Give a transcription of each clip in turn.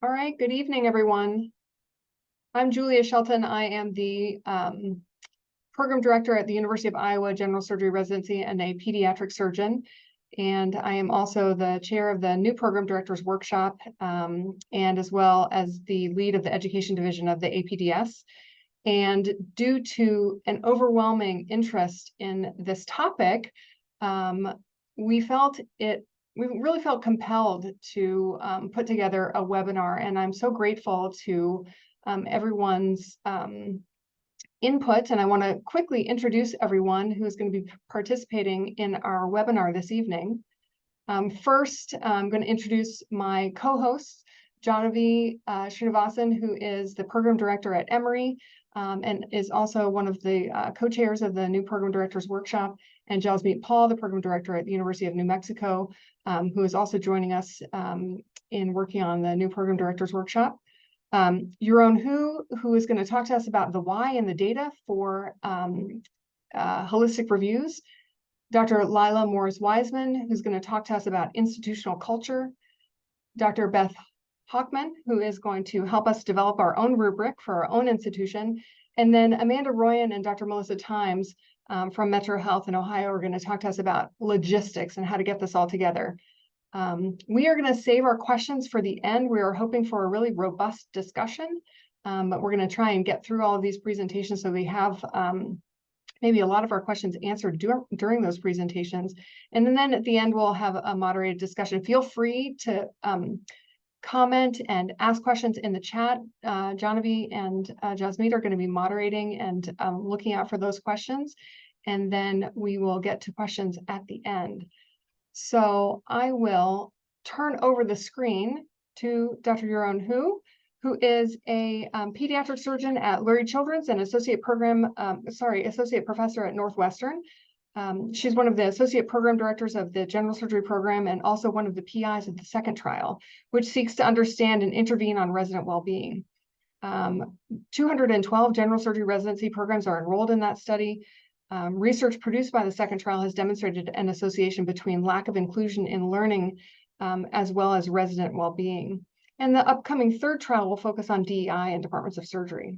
All right, good evening, everyone. I'm Julia Shelton. I am the program director at the University of Iowa General Surgery Residency and a pediatric surgeon. And I am also the chair of the new program directors workshop, and as well as the lead of the education division of the APDS. And due to an overwhelming interest in this topic, we really felt compelled to put together a webinar, and I'm so grateful to everyone's input. And I want to quickly introduce everyone who's going to be participating in our webinar this evening. First, I'm going to introduce my co-host, Janavi Srinivasan, who is the program director at Emory, and is also one of the co-chairs of the new program directors workshop, and Jasmeet Paul, the program director at the University of New Mexico, who is also joining us in working on the new program directors workshop. Yaron Hu, who is going to talk to us about the why and the data for holistic reviews. Dr. Lila Morris-Wiseman, who's going to talk to us about institutional culture. Dr. Beth Hockman, who is going to help us develop our own rubric for our own institution. And then Amanda Royan and Dr. Melissa Times from Metro Health in Ohio are going to talk to us about logistics and how to get this all together. We are going to save our questions for the end. We are hoping for a really robust discussion, but we're going to try and get through all of these presentations so we have maybe a lot of our questions answered during those presentations. And then at the end, we'll have a moderated discussion. Feel free to comment and ask questions in the chat. Janavi and Jasmeet are going to be moderating and looking out for those questions. And then we will get to questions at the end. So I will turn over the screen to Dr. Yaron Hu, who is a pediatric surgeon at Lurie Children's and associate professor at Northwestern. She's one of the associate program directors of the general surgery program and also one of the PIs of the second trial, which seeks to understand and intervene on resident well-being. 212 general surgery residency programs are enrolled in that study. Research produced by the second trial has demonstrated an association between lack of inclusion in learning as well as resident well-being. And the upcoming third trial will focus on DEI and departments of surgery.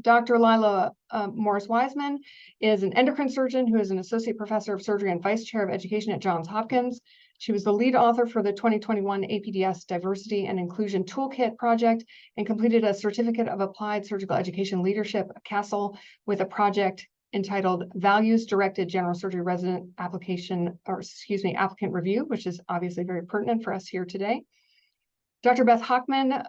Dr. Lila Morris-Wiseman is an endocrine surgeon who is an associate professor of surgery and vice chair of education at Johns Hopkins. She was the lead author for the 2021 APDS Diversity and Inclusion Toolkit project and completed a Certificate of Applied Surgical Education Leadership, CASEL, with a project entitled Values Directed General Surgery Resident Applicant Review, which is obviously very pertinent for us here today. Dr. Beth Hockman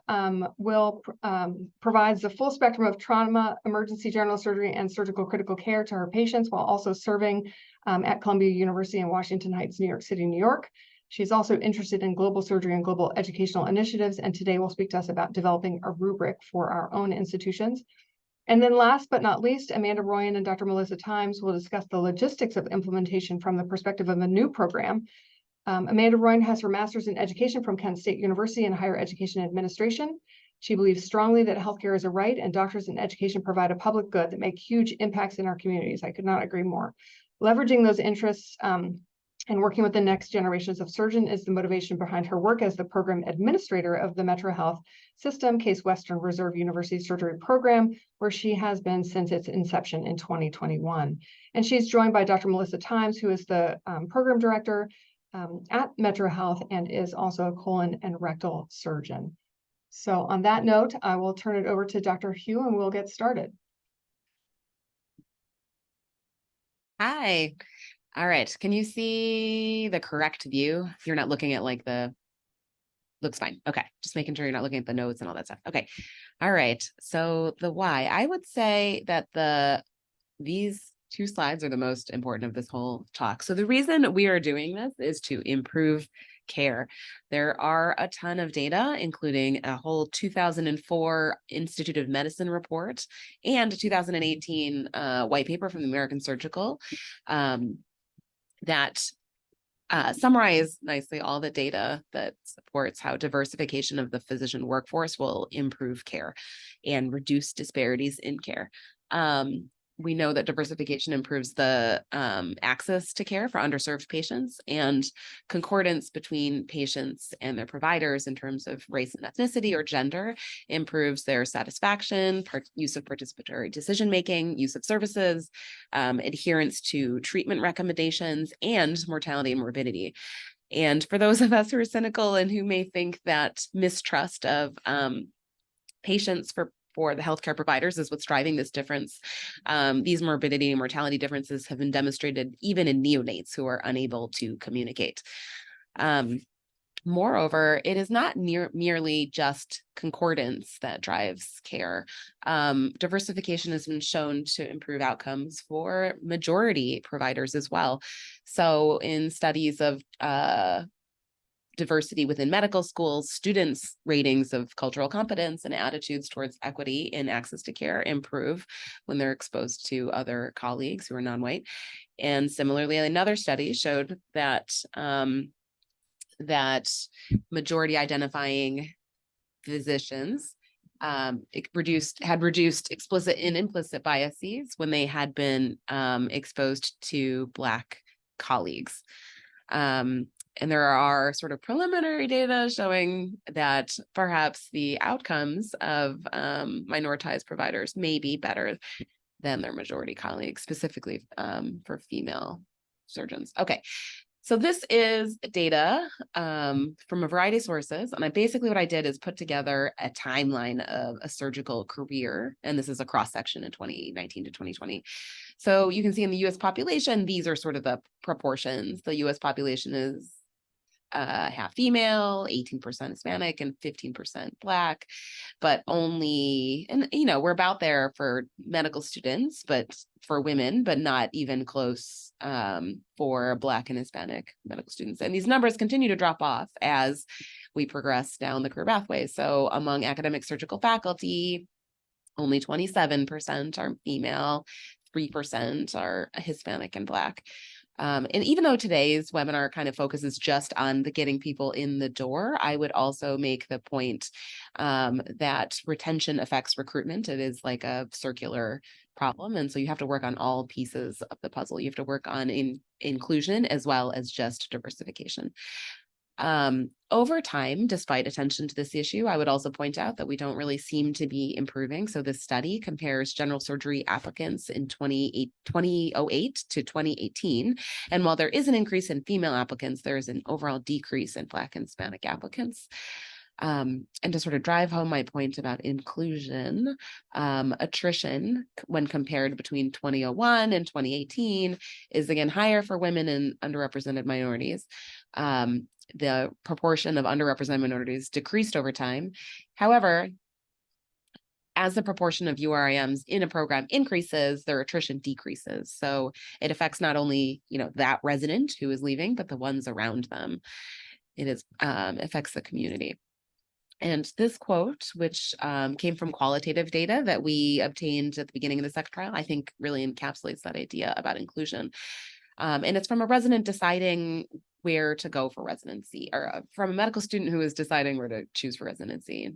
provides the full spectrum of trauma, emergency general surgery, and surgical critical care to her patients while also serving at Columbia University in Washington Heights, New York City, New York. She's also interested in global surgery and global educational initiatives, and today will speak to us about developing a rubric for our own institutions. And then last but not least, Amanda Royan and Dr. Melissa Times will discuss the logistics of implementation from the perspective of a new program. Amanda Royan has her master's in education from Kent State University in higher education administration. She believes strongly that healthcare is a right and doctors in education provide a public good that make huge impacts in our communities. I could not agree more. Leveraging those interests and working with the next generations of surgeons is the motivation behind her work as the program administrator of the Metro Health System Case Western Reserve University Surgery Program, where she has been since its inception in 2021. And she's joined by Dr. Melissa Times, who is the program director at Metro Health and is also a colon and rectal surgeon. So on that note, I will turn it over to Dr. Hu and we'll get started. Hi. All right. Can you see the correct view? You're not looking at like looks fine. Okay. Just making sure you're not looking at the notes and all that stuff. Okay. All right. So the why, I would say that these two slides are the most important of this whole talk. So the reason we are doing this is to improve care. There are a ton of data, including a whole 2004 Institute of Medicine report and a 2018 white paper from the American Surgical that summarize nicely all the data that supports how diversification of the physician workforce will improve care and reduce disparities in care. we know that diversification improves the access to care for underserved patients, and concordance between patients and their providers in terms of race and ethnicity or gender improves their satisfaction, use of participatory decision-making, use of services, adherence to treatment recommendations, and mortality and morbidity. And for those of us who are cynical and who may think that mistrust of patients for the healthcare providers is what's driving this difference, these morbidity and mortality differences have been demonstrated even in neonates who are unable to communicate. Moreover, it is not merely just concordance that drives care. Diversification has been shown to improve outcomes for majority providers as well. So in studies of diversity within medical schools, students' ratings of cultural competence and attitudes towards equity in access to care improve when they're exposed to other colleagues who are non-white. And similarly, another study showed that that majority identifying physicians had reduced explicit and implicit biases when they had been exposed to Black colleagues. And there are sort of preliminary data showing that perhaps the outcomes of minoritized providers may be better than their majority colleagues, specifically for female surgeons. Okay, so this is data from a variety of sources. And what I did is put together a timeline of a surgical career. And this is a cross-section in 2019 to 2020. So you can see in the US population, these are sort of the proportions. The US population is half female, 18% Hispanic, and 15% Black, but only, and we're about there for medical students, but for women, but not even close for Black and Hispanic medical students. And these numbers continue to drop off as we progress down the career pathway. So among academic surgical faculty, only 27% are female, 3% are Hispanic and Black. And even though today's webinar kind of focuses just on the getting people in the door, I would also make the point that retention affects recruitment. It is like a circular problem. And so you have to work on all pieces of the puzzle. You have to work on inclusion as well as just diversification. Over time, despite attention to this issue, I would also point out that we don't really seem to be improving. So this study compares general surgery applicants in 2008 to 2018. And while there is an increase in female applicants, there is an overall decrease in Black and Hispanic applicants. And to sort of drive home my point about inclusion, attrition when compared between 2001 and 2018 is again higher for women and underrepresented minorities. The proportion of underrepresented minorities decreased over time. However, as the proportion of URIMs in a program increases, their attrition decreases. So it affects not only that resident who is leaving, but the ones around them. It affects the community. And this quote, which came from qualitative data that we obtained at the beginning of the SEC trial, I think really encapsulates that idea about inclusion. And it's from a resident deciding where to go for residency, or from a medical student who is deciding where to choose for residency.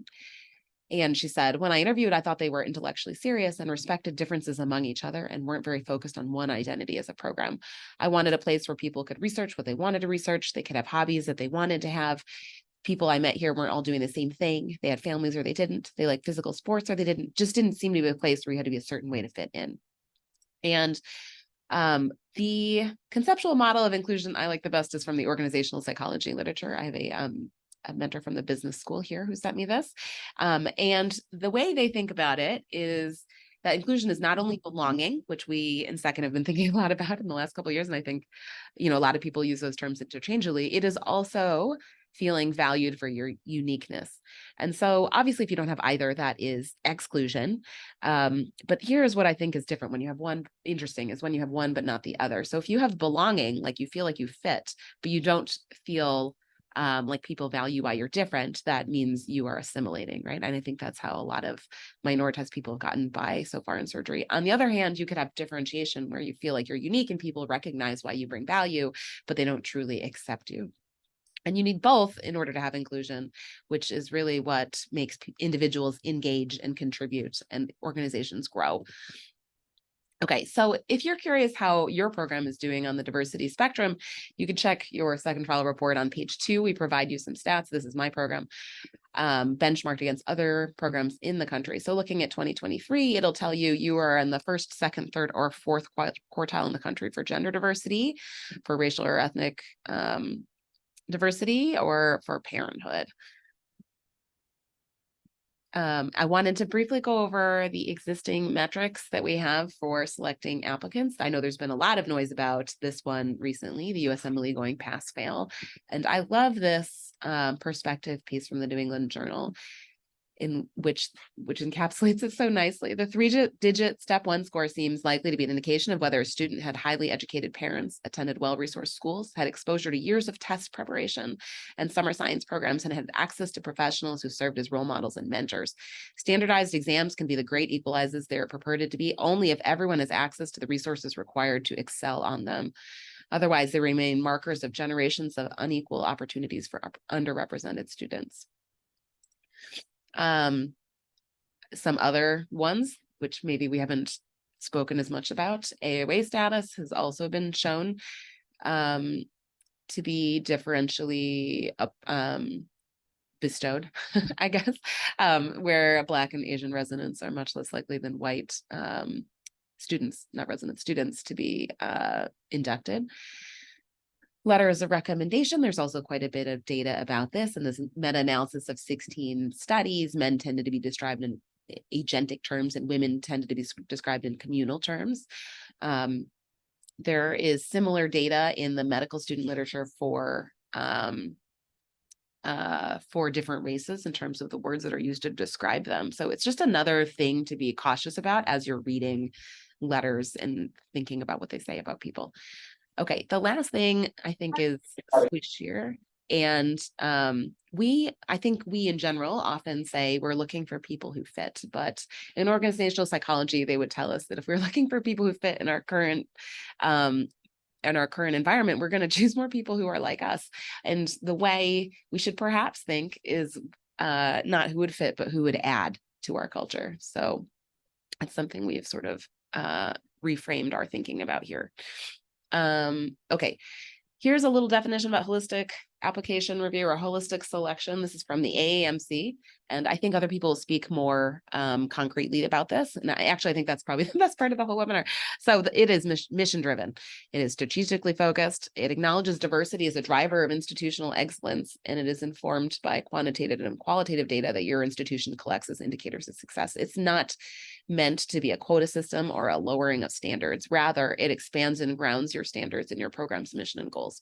And she said, when I interviewed, I thought they were intellectually serious and respected differences among each other and weren't very focused on one identity as a program. I wanted a place where people could research what they wanted to research. They could have hobbies that they wanted to have. People I met here weren't all doing the same thing. They had families or they didn't. They liked physical sports or they didn't. Just didn't seem to be a place where you had to be a certain way to fit in. And the conceptual model of inclusion I like the best is from the organizational psychology literature. I have a mentor from the business school here who sent me this. And the way they think about it is that inclusion is not only belonging, which we in second have been thinking a lot about in the last couple of years. And I think, a lot of people use those terms interchangeably. It is also feeling valued for your uniqueness. And so obviously, if you don't have either, that is exclusion. But here's what I think is different when you have one, interesting is when you have one, but not the other. So if you have belonging, like you feel like you fit, but you don't feel like people value why you're different, that means you are assimilating, right? And I think that's how a lot of minoritized people have gotten by so far in surgery. On the other hand, you could have differentiation where you feel like you're unique and people recognize why you bring value, but they don't truly accept you. And you need both in order to have inclusion, which is really what makes individuals engage and contribute and organizations grow. Okay, so if you're curious how your program is doing on the diversity spectrum, you can check your second trial report on page 2. We provide you some stats. This is my program, benchmarked against other programs in the country. So looking at 2023, it'll tell you you are in the first, second, third, or fourth quartile in the country for gender diversity, for racial or ethnic diversity, or for parenthood. I wanted to briefly go over the existing metrics that we have for selecting applicants. I know there's been a lot of noise about this one recently, the USMLE going pass-fail. And I love this perspective piece from the New England Journal, in which encapsulates it so nicely. The 3-digit step 1 score seems likely to be an indication of whether a student had highly educated parents, attended well-resourced schools, had exposure to years of test preparation and summer science programs, and had access to professionals who served as role models and mentors. Standardized exams can be the great equalizers they're purported to be only if everyone has access to the resources required to excel on them. Otherwise, they remain markers of generations of unequal opportunities for underrepresented students. Some other ones, which maybe we haven't spoken as much about, AOA status has also been shown to be differentially bestowed, I guess, where Black and Asian residents are much less likely than white students, not resident students, to be inducted. Letters of recommendation, there's also quite a bit of data about this, and this meta-analysis of 16 studies. Men tended to be described in agentic terms and women tended to be described in communal terms. There is similar data in the medical student literature for different races in terms of the words that are used to describe them. So it's just another thing to be cautious about as you're reading letters and thinking about what they say about people. Okay, the last thing I think is switch here. And I think we in general often say we're looking for people who fit, but in organizational psychology, they would tell us that if we're looking for people who fit in our current environment, we're going to choose more people who are like us. And the way we should perhaps think is not who would fit, but who would add to our culture. So that's something we have sort of reframed our thinking about here. Okay, here's a little definition about holistic application review or holistic selection. This is from the AAMC, and I think other people speak more concretely about this. And I think that's probably the best part of the whole webinar. So it is mission driven. It is strategically focused. It acknowledges diversity as a driver of institutional excellence, and it is informed by quantitative and qualitative data that your institution collects as indicators of success. It's not meant to be a quota system or a lowering of standards. Rather, it expands and grounds your standards in your program's mission and goals.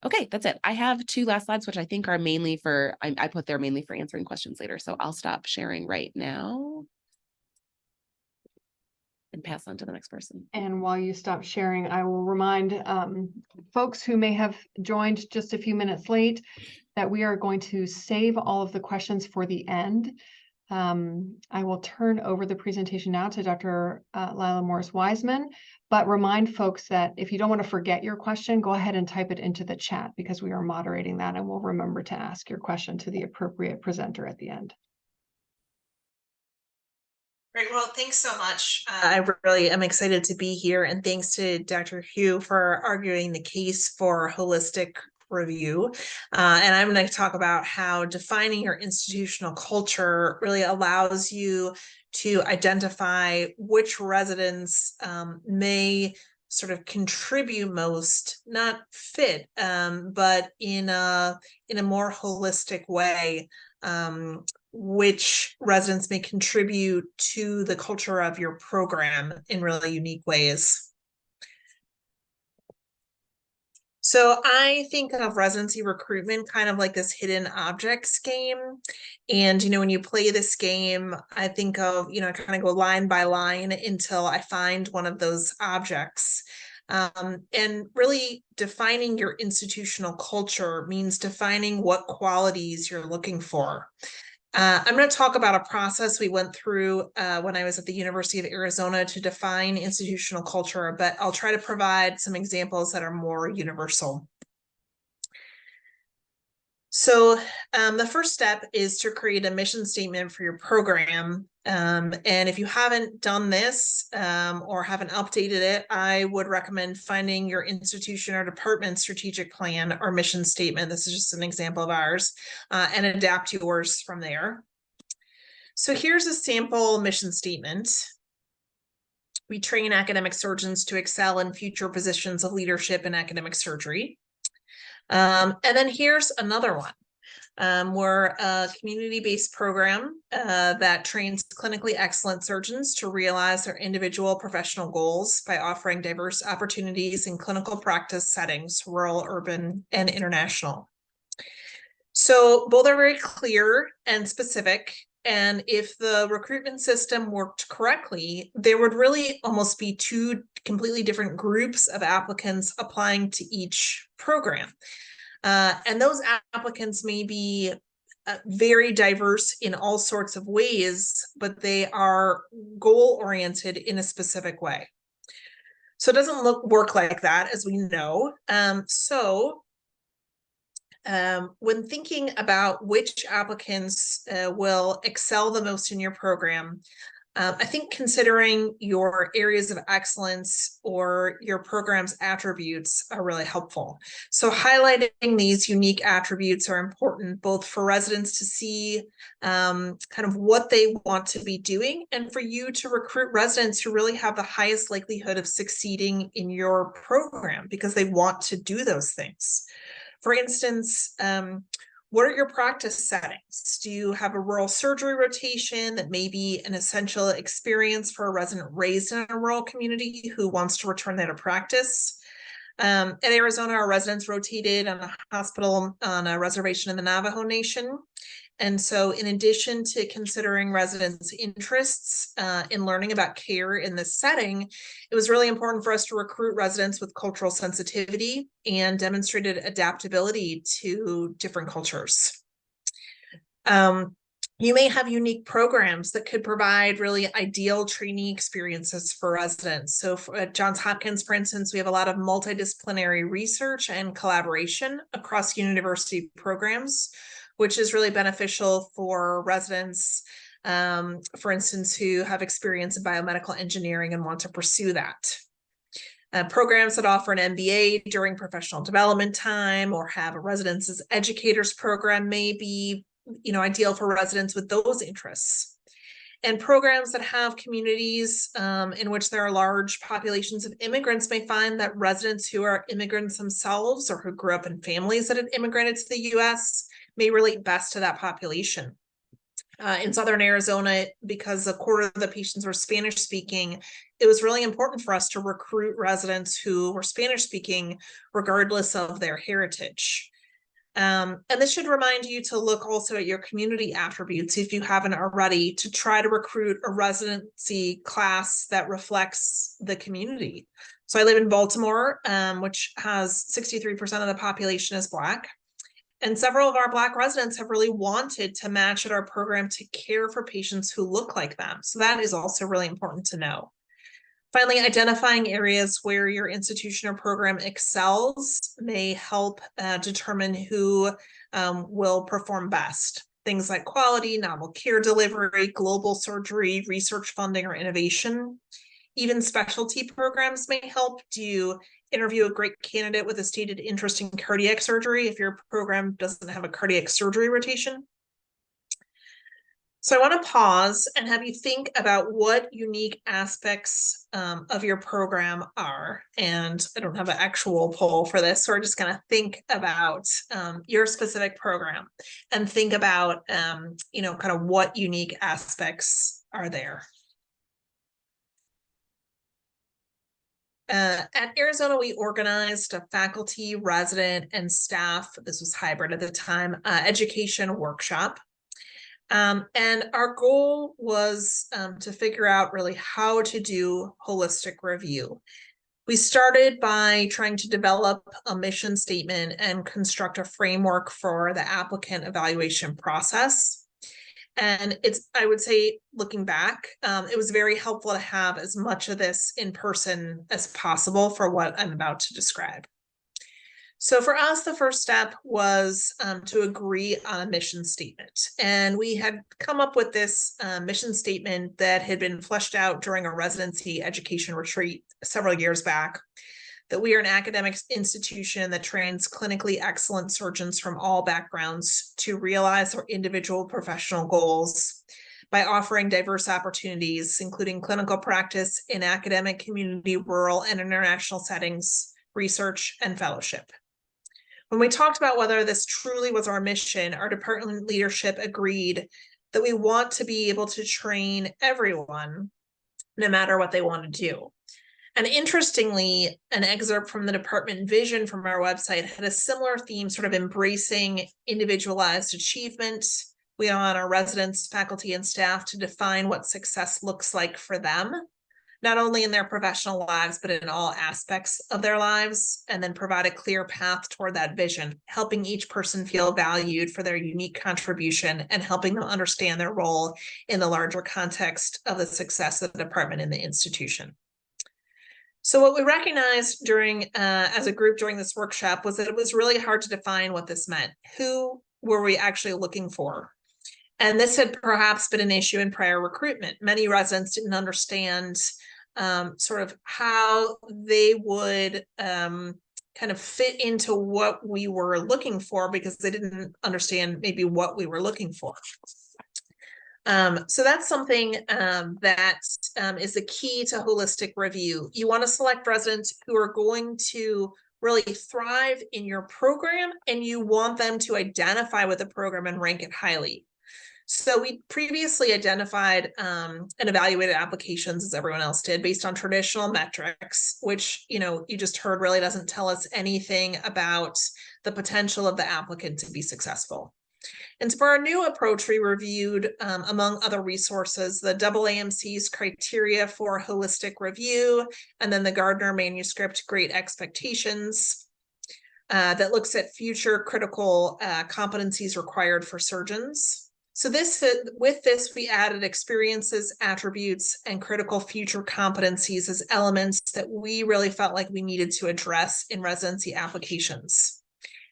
Okay, that's it. I have 2 last slides, which I think are mainly for, I put there mainly for answering questions later. So I'll stop sharing right now and pass on to the next person. And while you stop sharing, I will remind folks who may have joined just a few minutes late that we are going to save all of the questions for the end. I will turn over the presentation now to Dr. Lila Morris-Wiseman, but remind folks that if you don't want to forget your question, go ahead and type it into the chat because we are moderating that and we'll remember to ask your question to the appropriate presenter at the end. Great. Well, thanks so much. I really am excited to be here, and thanks to Dr. Hu for arguing the case for holistic review. And I'm going to talk about how defining your institutional culture really allows you to identify which residents may sort of contribute most, not fit, but in a more holistic way, which residents may contribute to the culture of your program in really unique ways. So I think of residency recruitment kind of like this hidden objects game. And, when you play this game, I think of, I kind of go line by line until I find one of those objects. And really defining your institutional culture means defining what qualities you're looking for. I'm going to talk about a process we went through when I was at the University of Arizona to define institutional culture, but I'll try to provide some examples that are more universal. So the first step is to create a mission statement for your program. And if you haven't done this or haven't updated it, I would recommend finding your institution or department strategic plan or mission statement. This is just an example of ours, and adapt yours from there. So here's a sample mission statement. We train academic surgeons to excel in future positions of leadership in academic surgery. And then here's another one. We're a community-based program that trains clinically excellent surgeons to realize their individual professional goals by offering diverse opportunities in clinical practice settings, rural, urban, and international. So both are very clear and specific. And if the recruitment system worked correctly, there would really almost be two completely different groups of applicants applying to each program. And those applicants may be very diverse in all sorts of ways, but they are goal-oriented in a specific way. So it doesn't work like that, as we know. When thinking about which applicants will excel the most in your program, I think considering your areas of excellence or your program's attributes are really helpful. So highlighting these unique attributes are important both for residents to see kind of what they want to be doing, and for you to recruit residents who really have the highest likelihood of succeeding in your program because they want to do those things. For instance, what are your practice settings? Do you have a rural surgery rotation that may be an essential experience for a resident raised in a rural community who wants to return there to practice? At Arizona, our residents rotated on a hospital on a reservation in the Navajo Nation. And so in addition to considering residents' interests in learning about care in this setting, it was really important for us to recruit residents with cultural sensitivity and demonstrated adaptability to different cultures. You may have unique programs that could provide really ideal training experiences for residents. So at Johns Hopkins, for instance, we have a lot of multidisciplinary research and collaboration across university programs, which is really beneficial for residents, for instance, who have experience in biomedical engineering and want to pursue that. Programs that offer an MBA during professional development time or have a residence as educators program may be, ideal for residents with those interests. And programs that have communities in which there are large populations of immigrants may find that residents who are immigrants themselves or who grew up in families that had immigrated to the US may relate best to that population. In Southern Arizona, because a quarter of the patients were Spanish speaking, it was really important for us to recruit residents who were Spanish speaking, regardless of their heritage. And this should remind you to look also at your community attributes if you haven't already, to try to recruit a residency class that reflects the community. So I live in Baltimore, which has 63% of the population is Black. And several of our Black residents have really wanted to match at our program to care for patients who look like them. So that is also really important to know. Finally, identifying areas where your institution or program excels may help determine who will perform best. Things like quality, novel care delivery, global surgery, research funding, or innovation. Even specialty programs may help. Do you interview a great candidate with a stated interest in cardiac surgery if your program doesn't have a cardiac surgery rotation? So I want to pause and have you think about what unique aspects of your program are. And I don't have an actual poll for this, so we're just going to think about your specific program and think about, kind of what unique aspects are there. At Arizona, we organized a faculty, resident, and staff, this was hybrid at the time, education workshop. And our goal was to figure out really how to do holistic review. We started by trying to develop a mission statement and construct a framework for the applicant evaluation process. And I would say, looking back, it was very helpful to have as much of this in person as possible for what I'm about to describe. So for us, the first step was to agree on a mission statement. And we had come up with this mission statement that had been fleshed out during a residency education retreat several years back, that we are an academic institution that trains clinically excellent surgeons from all backgrounds to realize their individual professional goals by offering diverse opportunities, including clinical practice in academic, community, rural, and international settings, research, and fellowship. When we talked about whether this truly was our mission, our department leadership agreed that we want to be able to train everyone, no matter what they want to do. And interestingly, an excerpt from the department vision from our website had a similar theme, sort of embracing individualized achievement. We want our residents, faculty, and staff to define what success looks like for them, not only in their professional lives, but in all aspects of their lives, and then provide a clear path toward that vision, helping each person feel valued for their unique contribution and helping them understand their role in the larger context of the success of the department and the institution. So what we recognized during, as a group during this workshop, was that it was really hard to define what this meant. Who were we actually looking for? And this had perhaps been an issue in prior recruitment. Many residents didn't understand sort of how they would kind of fit into what we were looking for, because they didn't understand maybe what we were looking for. So that's something that is the key to holistic review. You want to select residents who are going to really thrive in your program, and you want them to identify with the program and rank it highly. So we previously identified and evaluated applications, as everyone else did, based on traditional metrics, which, you know, you just heard really doesn't tell us anything about the potential of the applicant to be successful. And for our new approach, we reviewed, among other resources, the AAMC's criteria for holistic review, and then the Gardner manuscript, Great Expectations, that looks at future critical competencies required for surgeons. So with this, we added experiences, attributes, and critical future competencies as elements that we really felt like we needed to address in residency applications.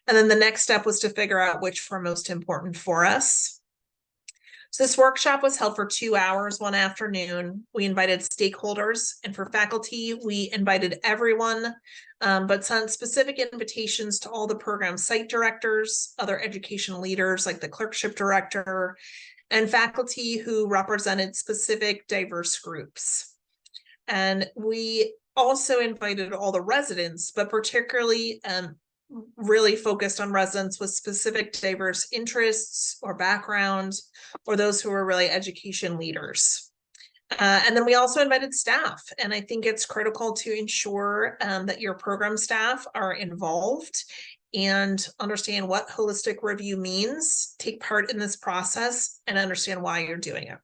And then the next step was to figure out which were most important for us. So this workshop was held for 2 hours one afternoon. We invited stakeholders, and for faculty, we invited everyone, but sent specific invitations to all the program site directors, other education leaders like the clerkship director, and faculty who represented specific diverse groups. And we also invited all the residents, but particularly really focused on residents with specific diverse interests or backgrounds, or those who were really education leaders. And then we also invited staff. And I think it's critical to ensure that your program staff are involved and understand what holistic review means, take part in this process, and understand why you're doing it.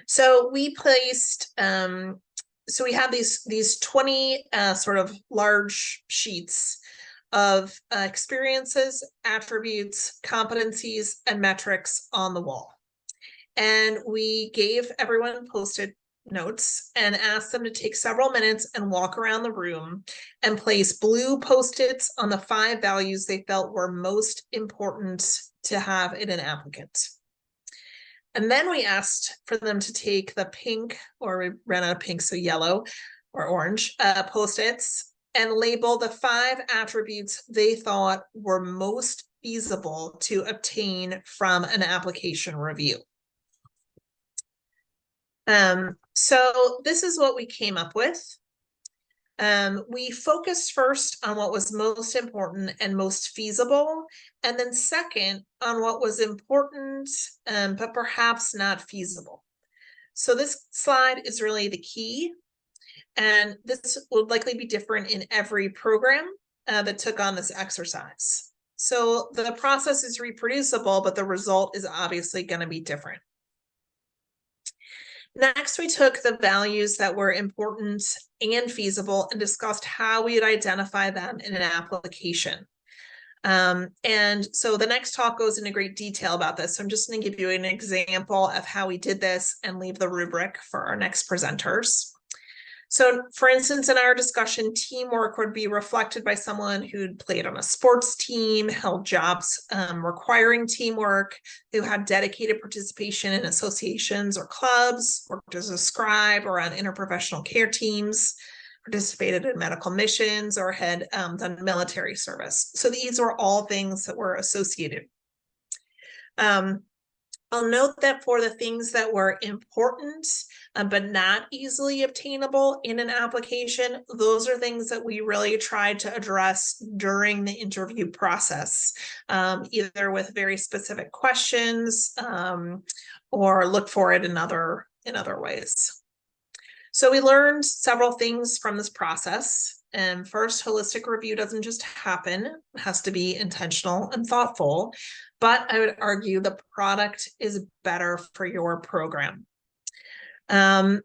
So we placed, so we have these 20 sort of large sheets of experiences, attributes, competencies, and metrics on the wall. And we gave everyone Post-it notes and asked them to take several minutes and walk around the room and place blue Post-its on the 5 values they felt were most important to have in an applicant. And then we asked for them to take the pink, or we ran out of pink, so yellow or orange Post-its, and label the 5 attributes they thought were most feasible to obtain from an application review. So this is what we came up with. We focused first on what was most important and most feasible, and then second on what was important, but perhaps not feasible. So this slide is really the key. And this will likely be different in every program that took on this exercise. So the process is reproducible, but the result is obviously going to be different. Next, we took the values that were important and feasible and discussed how we would identify them in an application. And so the next talk goes into great detail about this. So I'm just going to give you an example of how we did this and leave the rubric for our next presenters. So for instance, in our discussion, teamwork would be reflected by someone who'd played on a sports team, held jobs requiring teamwork, who had dedicated participation in associations or clubs, worked as a scribe or on interprofessional care teams, participated in medical missions, or had done military service. So these were all things that were associated. I'll note that for the things that were important, but not easily obtainable in an application, those are things that we really tried to address during the interview process, either with very specific questions or look for it in other ways. So we learned several things from this process. And first, holistic review doesn't just happen. It has to be intentional and thoughtful. But I would argue the product is better for your program. And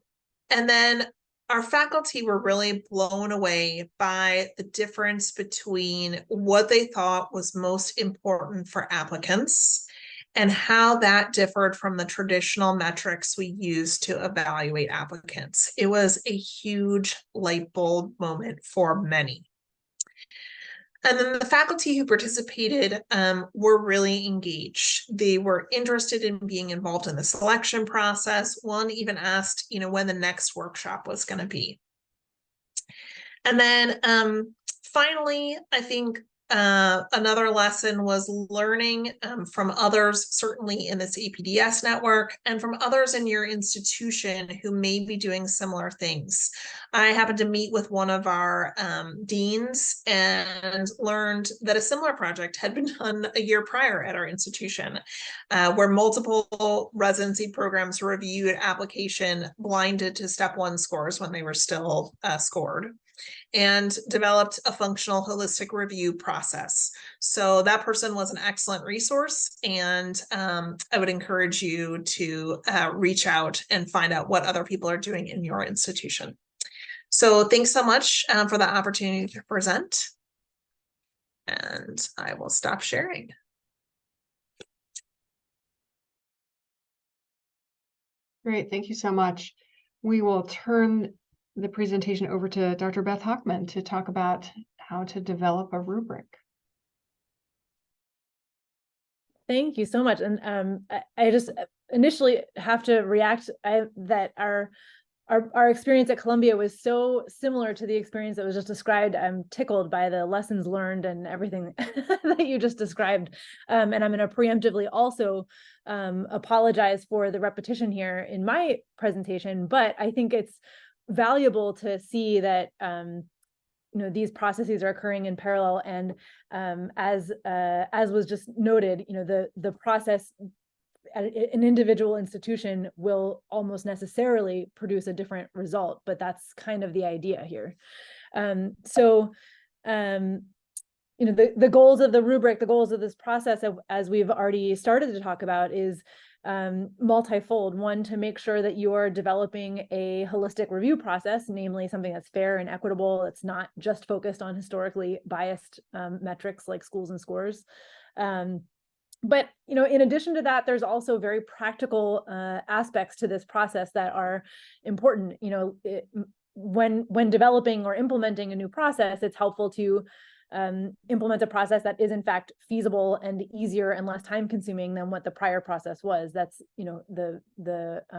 then our faculty were really blown away by the difference between what they thought was most important for applicants and how that differed from the traditional metrics we use to evaluate applicants. It was a huge light bulb moment for many. And then the faculty who participated were really engaged. They were interested in being involved in the selection process. One even asked, when the next workshop was going to be. And then finally, I think another lesson was learning from others, certainly in this APDS network, and from others in your institution who may be doing similar things. I happened to meet with one of our deans and learned that a similar project had been done a year prior at our institution, where multiple residency programs reviewed application blinded to step 1 scores when they were still scored, and developed a functional holistic review process. So that person was an excellent resource, and I would encourage you to reach out and find out what other people are doing in your institution. So thanks so much for the opportunity to present, and I will stop sharing. Great, thank you so much. We will turn the presentation over to Dr. Beth Hockman to talk about how to develop a rubric. Thank you so much. And I just initially have to react that our experience at Columbia was so similar to the experience that was just described. I'm tickled by the lessons learned and everything that you just described. And I'm going to preemptively also apologize for the repetition here in my presentation, but I think it's valuable to see that these processes are occurring in parallel, and as was just noted, the process at an individual institution will almost necessarily produce a different result, but that's kind of the idea here. The goals of the rubric, the goals of this process, as we've already started to talk about, is multifold. One, to make sure that you're developing a holistic review process, namely something that's fair and equitable. It's not just focused on historically biased metrics like schools and scores. But in addition to that, there's also very practical aspects to this process that are important. When developing or implementing a new process, it's helpful to implement a process that is in fact feasible and easier and less time consuming than what the prior process was. That's the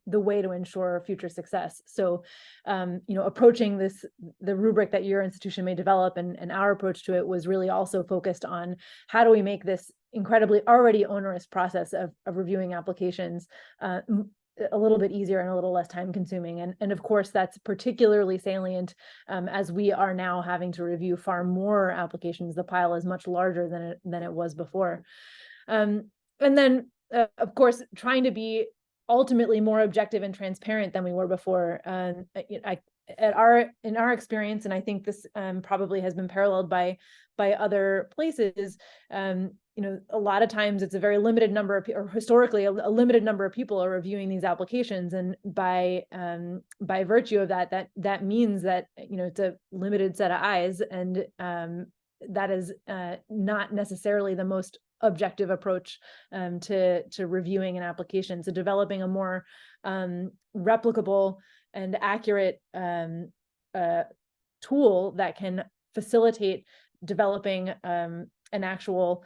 way to ensure future success. So approaching the rubric that your institution may develop, and our approach to it was really also focused on how do we make this incredibly already onerous process of reviewing applications a little bit easier and a little less time consuming. And of course, that's particularly salient as we are now having to review far more applications. The pile is much larger than it was before. And then, of course, trying to be ultimately more objective and transparent than we were before. In our experience, and I think this probably has been paralleled by other places, a lot of times it's a very limited number of, or historically a limited number of people are reviewing these applications, and by virtue of that means that it's a limited set of eyes, and that is not necessarily the most objective approach to reviewing an application. So developing a more replicable and accurate tool that can facilitate developing an actual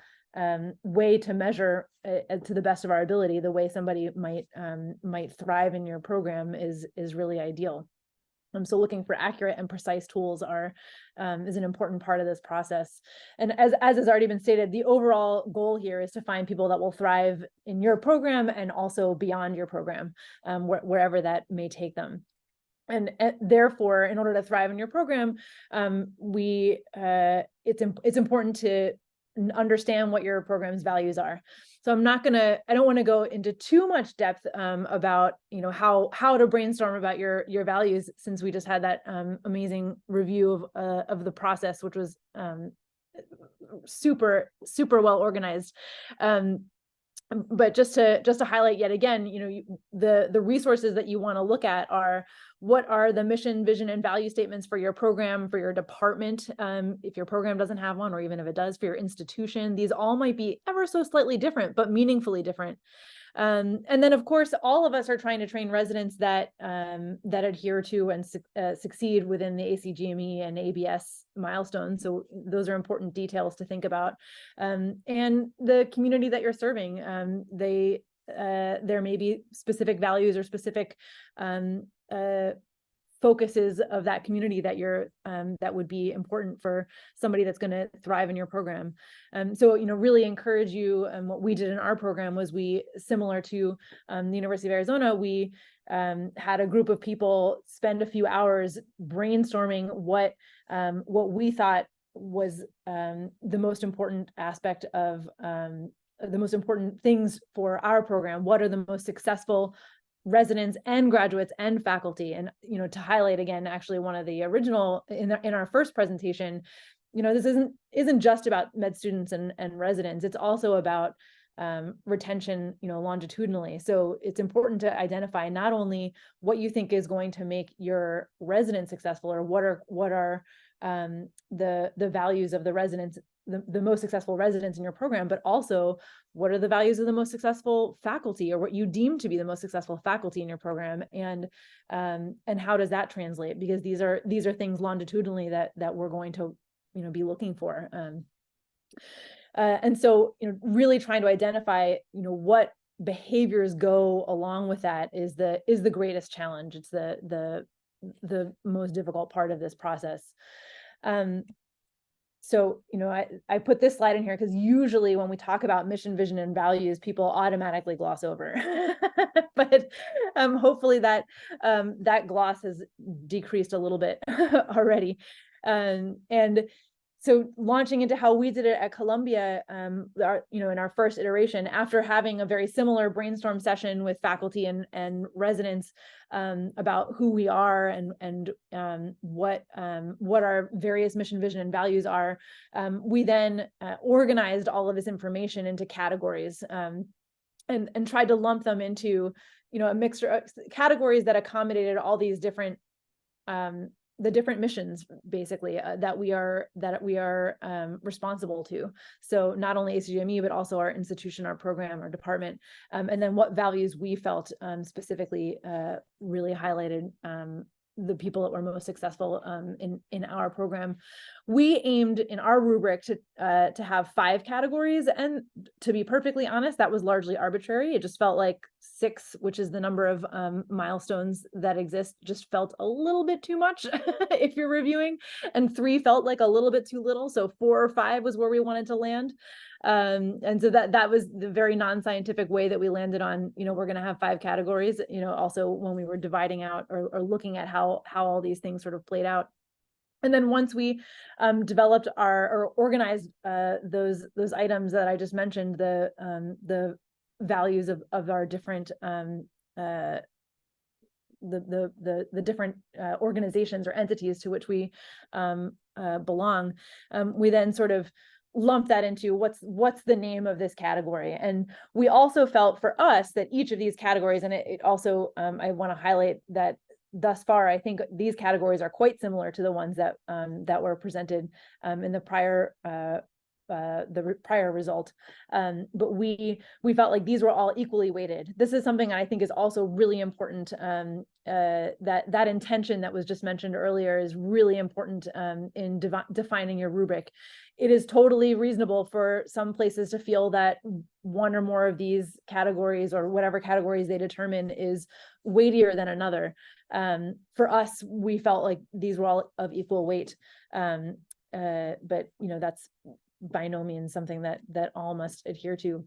way to measure to the best of our ability the way somebody might thrive in your program is really ideal. So looking for accurate and precise tools is an important part of this process. And as has already been stated, the overall goal here is to find people that will thrive in your program and also beyond your program, wherever that may take them. And therefore, in order to thrive in your program, it's important to understand what your program's values are. So I don't want to go into too much depth about, how to brainstorm about your values, since we just had that amazing review of the process, which was super, super well organized. But just to highlight yet again, the resources that you want to look at are, what are the mission, vision, and value statements for your program, for your department, if your program doesn't have one, or even if it does, for your institution. These all might be ever so slightly different, but meaningfully different. And then, of course, all of us are trying to train residents that adhere to and succeed within the ACGME and ABS milestones. So those are important details to think about. And the community that you're serving, there may be specific values or specific focuses of that community that would be important for somebody that's going to thrive in your program. So, really encourage you. And what we did in our program was, similar to the University of Arizona, we had a group of people spend a few hours brainstorming what we thought was the most important aspect of the most important things for our program. What are the most successful residents and graduates and faculty? And to highlight again, actually one of the original in our first presentation, this isn't just about med students and residents. It's also about retention, longitudinally. So it's important to identify not only what you think is going to make your residents successful, or what are the values of the residents, the most successful residents in your program, but also what are the values of the most successful faculty, or what you deem to be the most successful faculty in your program, and how does that translate? Because these are things longitudinally that we're going to be looking for. And so really trying to identify what behaviors go along with that is the greatest challenge. It's the most difficult part of this process. So, I put this slide in here because usually when we talk about mission, vision, and values, people automatically gloss over. But hopefully that gloss has decreased a little bit already. And so launching into how we did it at Columbia, in our first iteration, after having a very similar brainstorm session with faculty and residents about who we are and what our various mission, vision, and values are, we then organized all of this information into categories and tried to lump them into a mixture of categories that accommodated all these different the different missions, basically, that we are responsible to. So not only ACGME, but also our institution, our program, our department, and then what values we felt specifically really highlighted the people that were most successful in our program. We aimed in our rubric to have 5 categories, and to be perfectly honest, that was largely arbitrary. It just felt like 6, which is the number of milestones that exist, just felt a little bit too much if you're reviewing, and 3 felt like a little bit too little. So 4 or 5 was where we wanted to land. And so that was the very non-scientific way that we landed on, we're going to have 5 categories, also when we were dividing out or looking at how all these things sort of played out. And then once we developed or organized those items that I just mentioned, the values of our different the different organizations or entities to which we belong, we then sort of lump that into what's the name of this category. And we also felt for us that each of these categories, and it also I want to highlight that thus far, I think these categories are quite similar to the ones that were presented in the prior prior result. But we felt like these were all equally weighted. This is something I think is also really important. That intention that was just mentioned earlier is really important in defining your rubric. It is totally reasonable for some places to feel that one or more of these categories, or whatever categories they determine, is weightier than another. For us, we felt like these were all of equal weight. But that's by no means something that all must adhere to.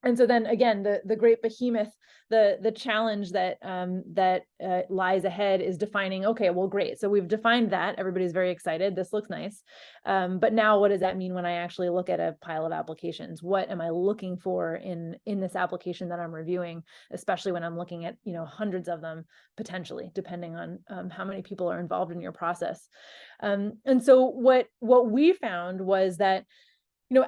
And so then again, the great behemoth, the challenge that lies ahead is defining, okay, well, great. So we've defined that. Everybody's very excited. This looks nice. But now what does that mean when I actually look at a pile of applications? What am I looking for in this application that I'm reviewing, especially when I'm looking at, hundreds of them potentially, depending on how many people are involved in your process. And so what we found was that,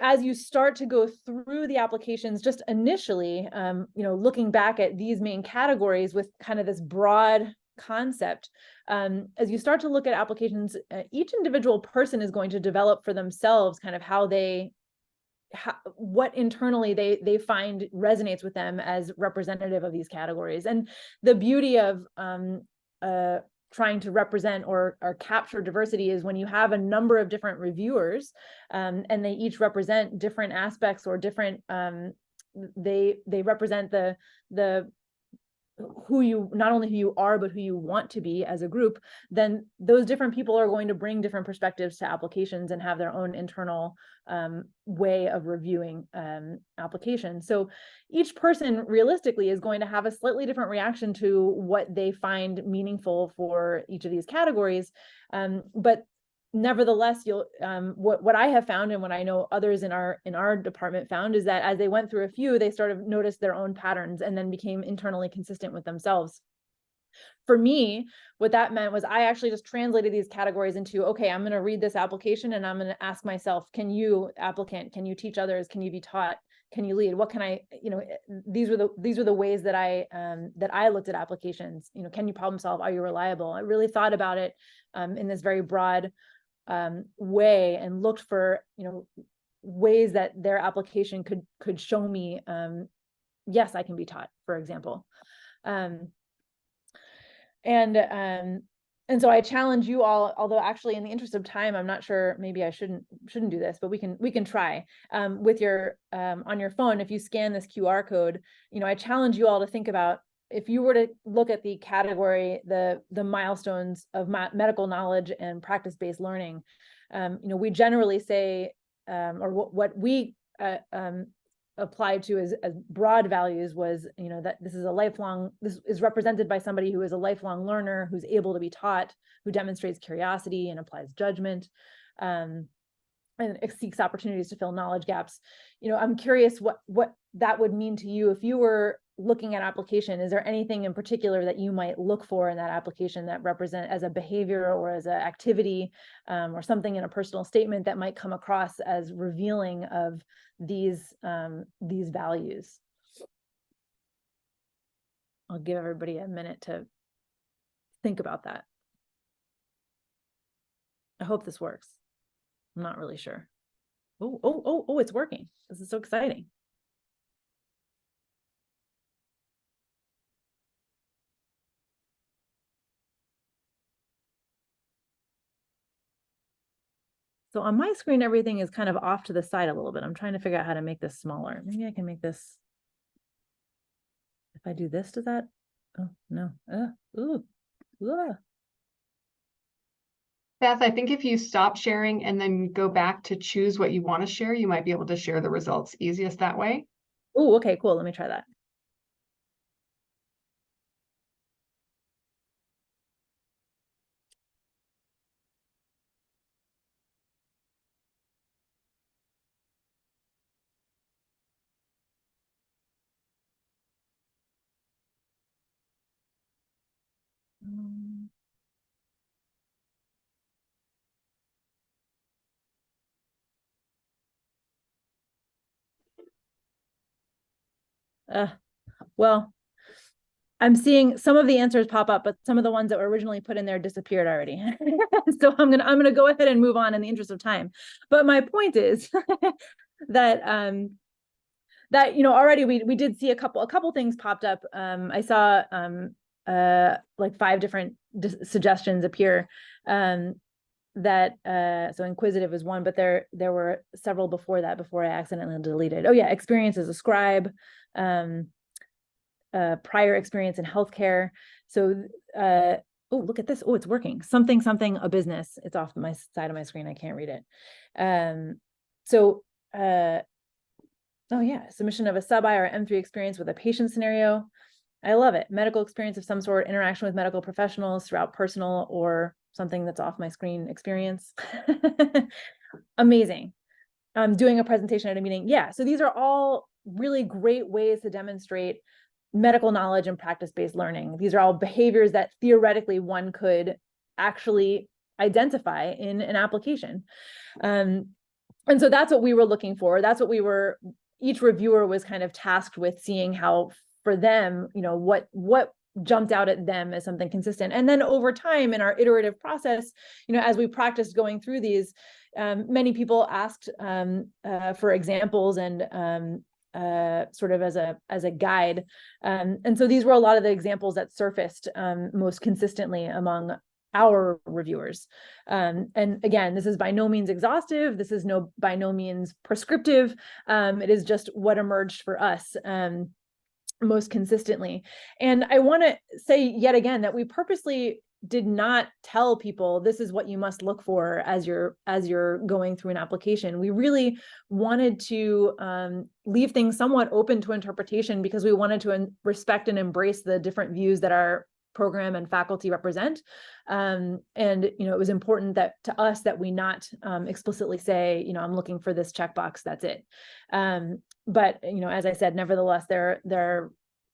as you start to go through the applications, just initially, looking back at these main categories with kind of this broad concept, as you start to look at applications, each individual person is going to develop for themselves kind of what internally they find resonates with them as representative of these categories. And the beauty of trying to represent or capture diversity is when you have a number of different reviewers, and they each represent different aspects or different, they represent the not only who you are, but who you want to be as a group. Then those different people are going to bring different perspectives to applications and have their own internal way of reviewing applications. So each person realistically is going to have a slightly different reaction to what they find meaningful for each of these categories. But nevertheless, you'll what I have found, and what I know others in our department found, is that as they went through a few, they sort of noticed their own patterns and then became internally consistent with themselves. For me, what that meant was I actually just translated these categories into, okay, I'm going to read this application and I'm going to ask myself, can you, applicant, can you teach others? Can you be taught? Can you lead? What can I, these were the ways that I looked at applications. Can you problem solve? Are you reliable? I really thought about it in this very broad way, and looked for ways that their application could show me, yes, I can be taught, for example. And so I challenge you all, although actually in the interest of time, I'm not sure, maybe I shouldn't do this, but we can try with your on your phone. If you scan this QR code, I challenge you all to think about, if you were to look at the category, the milestones of medical knowledge and practice-based learning, we generally say, or what we applied to as broad values was, that this is represented by somebody who is a lifelong learner, who's able to be taught, who demonstrates curiosity and applies judgment, and seeks opportunities to fill knowledge gaps. I'm curious what that would mean to you if you were looking at application. Is there anything in particular that you might look for in that application that represent as a behavior or as an activity, or something in a personal statement that might come across as revealing of these values? I'll give everybody a minute to think about that. I hope this works. I'm not really sure. Oh, it's working. This is so exciting. So on my screen, everything is kind of off to the side a little bit. I'm trying to figure out how to make this smaller. Maybe I can make this, if I do this, does that? Oh, no. Ooh. Beth, I think if you stop sharing and then go back to choose what you want to share, you might be able to share the results easiest that way. Oh, okay, cool. Let me try that. Well, I'm seeing some of the answers pop up, but some of the ones that were originally put in there disappeared already. So I'm gonna go ahead and move on in the interest of time. But my point is that that already we did see a couple things popped up. I saw like 5 different suggestions appear. That so inquisitive is one, but there were several before that before I accidentally deleted. Oh yeah, experience as a scribe. Prior experience in healthcare. So, oh, look at this. Oh, it's working. Something, a business. It's off my side of my screen. I can't read it. So, oh yeah, submission of a sub-I or M3 experience with a patient scenario. I love it. Medical experience of some sort, interaction with medical professionals throughout personal or something that's off my screen experience. Amazing. Doing a presentation at a meeting. Yeah, so these are all really great ways to demonstrate medical knowledge and practice-based learning. These are all behaviors that theoretically one could actually identify in an application. And so that's what we were looking for. That's what each reviewer was kind of tasked with seeing how for them, what jumped out at them as something consistent. And then over time in our iterative process, as we practiced going through these, many people asked for examples and sort of as a guide. And so these were a lot of the examples that surfaced most consistently among our reviewers. And again, this is by no means exhaustive. This is by no means prescriptive. It is just what emerged for us most consistently. And I want to say yet again that we purposely did not tell people this is what you must look for as you're going through an application. We really wanted to leave things somewhat open to interpretation because we wanted to respect and embrace the different views that our program and faculty represent. And it was important that to us that we not explicitly say, I'm looking for this checkbox, that's it. But as I said, nevertheless,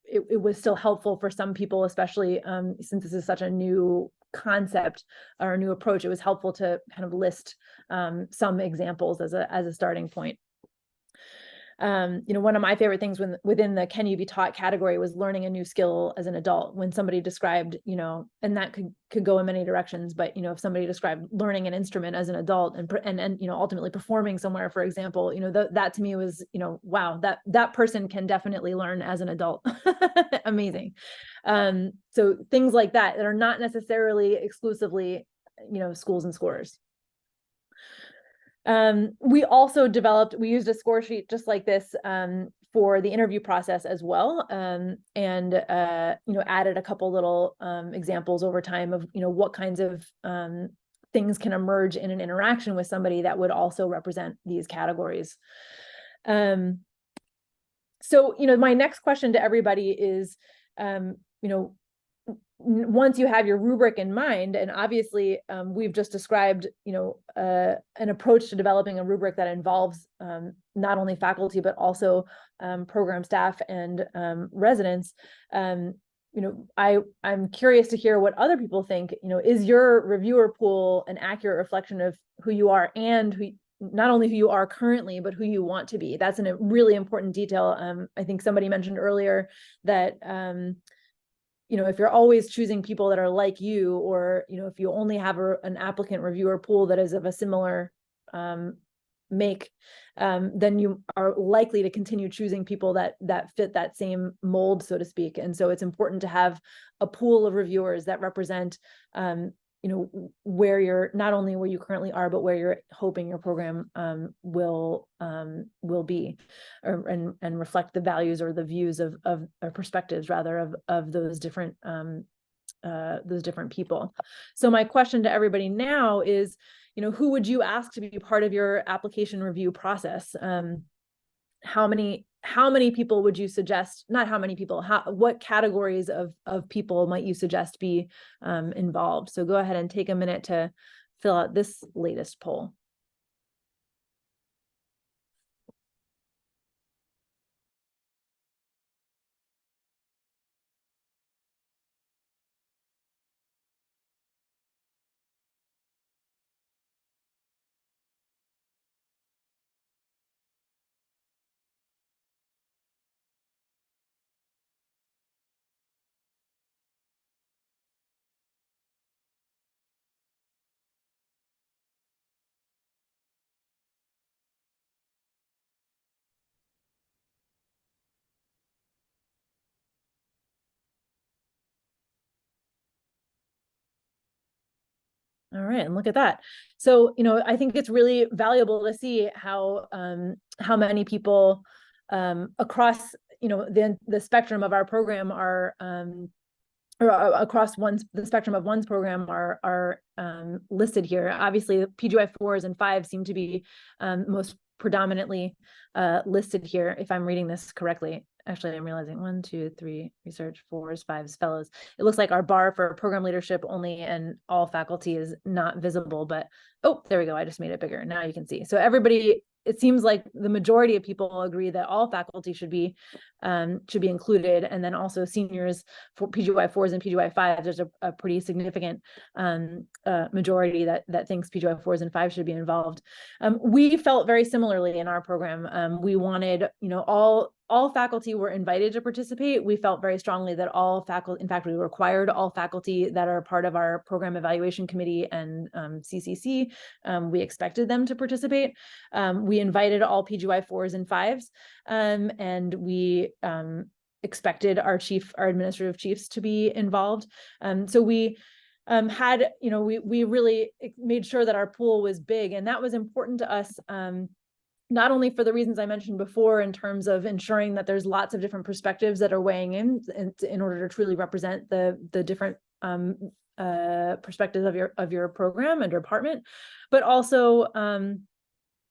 it was still helpful for some people, especially since this is such a new concept or a new approach. It was helpful to kind of list some examples as a starting point. One of my favorite things within the Can You Be Taught category was learning a new skill as an adult. When somebody described, and that could go in many directions, but if somebody described learning an instrument as an adult and ultimately performing somewhere, for example, that to me was, wow, that person can definitely learn as an adult. Amazing. So things like that are not necessarily exclusively, schools and scores. We also we used a score sheet just like this for the interview process as well, and added a couple little examples over time of what kinds of things can emerge in an interaction with somebody that would also represent these categories. So my next question to everybody is, once you have your rubric in mind, and obviously we've just described, an approach to developing a rubric that involves not only faculty, but also program staff and residents. I'm curious to hear what other people think. Is your reviewer pool an accurate reflection of who you are and not only who you are currently, but who you want to be? That's a really important detail. I think somebody mentioned earlier that if you're always choosing people that are like you, or, if you only have an applicant reviewer pool that is of a similar make, then you are likely to continue choosing people that fit that same mold, so to speak. And so it's important to have a pool of reviewers that represent, where you're not only where you currently are, but where you're hoping your program will be, and reflect the values or the views of or perspectives rather of those different people. So my question to everybody now is, who would you ask to be part of your application review process? How many people would you suggest, not how many people, what categories of people might you suggest be involved? So go ahead and take a minute to fill out this latest poll. All right, and look at that. So, I think it's really valuable to see how many people across, the spectrum of our program are or across the spectrum of one's program are listed here. Obviously, PGY 4s and 5s seem to be most predominantly listed here, if I'm reading this correctly. Actually, I'm realizing 1, 2, 3, research, 4s, 5s, fellows. It looks like our bar for program leadership only and all faculty is not visible, but oh, there we go. I just made it bigger. Now you can see. So everybody, it seems like the majority of people agree that all faculty should be included, and then also seniors for PGY 4s and PGY 5s. There's a pretty significant majority that thinks PGY 4s and 5s should be involved. We felt very similarly in our program. We wanted, all faculty were invited to participate. We felt very strongly that all faculty, in fact, we required all faculty that are part of our program evaluation committee and CCC, we expected them to participate. We invited all PGY 4s and 5s, and we expected our administrative chiefs to be involved. So we had, we really made sure that our pool was big, and that was important to us. Not only for the reasons I mentioned before, in terms of ensuring that there's lots of different perspectives that are weighing in order to truly represent the different perspectives of your program and department, but also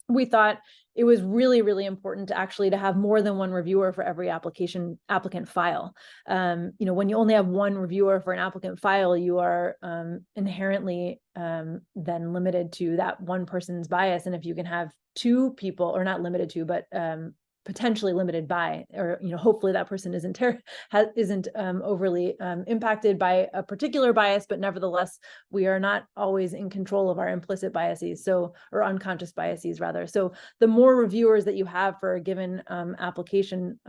we thought it was really, really important to have more than one reviewer for every applicant file. When you only have one reviewer for an applicant file, you are inherently then limited to that one person's bias. And if you can have two people, or not limited to, but potentially limited by, or hopefully that person isn't overly impacted by a particular bias, but nevertheless we are not always in control of our implicit biases, or unconscious biases rather. So the more reviewers that you have for a given application,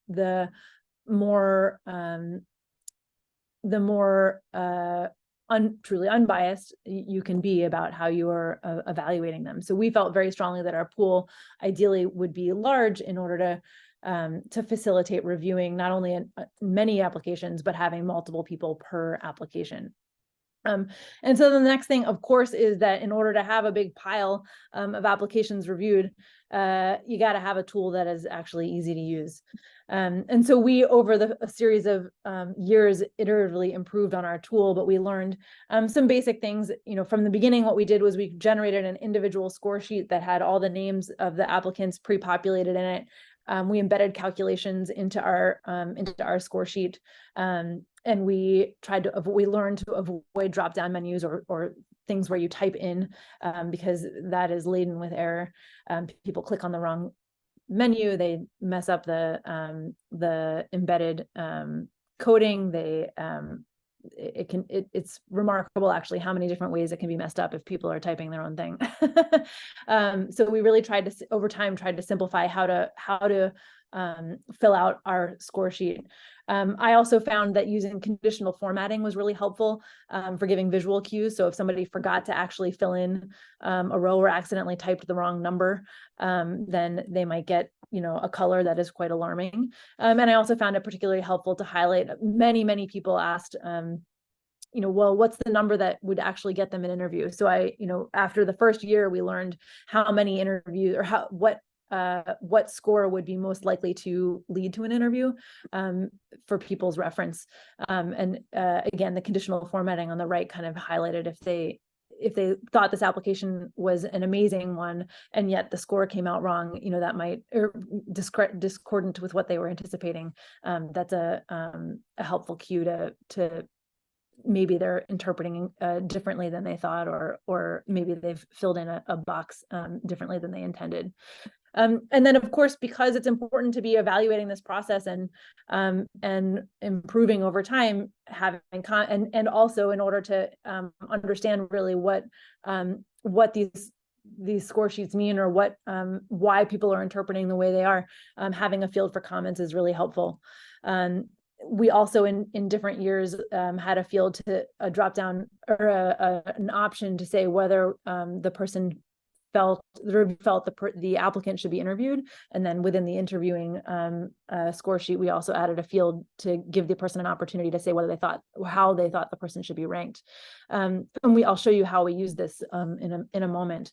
the more truly unbiased you can be about how you are evaluating them. So we felt very strongly that our pool ideally would be large in order to facilitate reviewing not only in many applications, but having multiple people per application. And so the next thing, of course, is that in order to have a big pile of applications reviewed, you got to have a tool that is actually easy to use. And so we, over a series of years, iteratively improved on our tool, but we learned some basic things. From the beginning, what we did was we generated an individual score sheet that had all the names of the applicants pre-populated in it. We embedded calculations into our score sheet, and we learned to avoid drop-down menus or things where you type in, because that is laden with error. People click on the wrong menu, they mess up the embedded coding. It's remarkable actually how many different ways it can be messed up if people are typing their own thing. So we really tried to, over time, simplify how to fill out our score sheet. I also found that using conditional formatting was really helpful for giving visual cues. So if somebody forgot to actually fill in a row or accidentally typed the wrong number, then they might get a color that is quite alarming. And I also found it particularly helpful to highlight. Many people asked, well, what's the number that would actually get them an interview? So after the first year, we learned how many interviews, or what score would be most likely to lead to an interview for people's reference. And again, the conditional formatting on the right kind of highlighted if they thought this application was an amazing one and yet the score came out wrong, that might, or discordant with what they were anticipating. That's a helpful cue to maybe they're interpreting differently than they thought, or maybe they've filled in a box differently than they intended. And then, of course, because it's important to be evaluating this process and improving over time, and also in order to understand really what these score sheets mean, or why people are interpreting the way they are, having a field for comments is really helpful. We also in different years had a field to a drop down, or an option to say whether the person the applicant should be interviewed. And then within the interviewing score sheet, we also added a field to give the person an opportunity to say how they thought the person should be ranked. And I'll show you how we use this in a moment.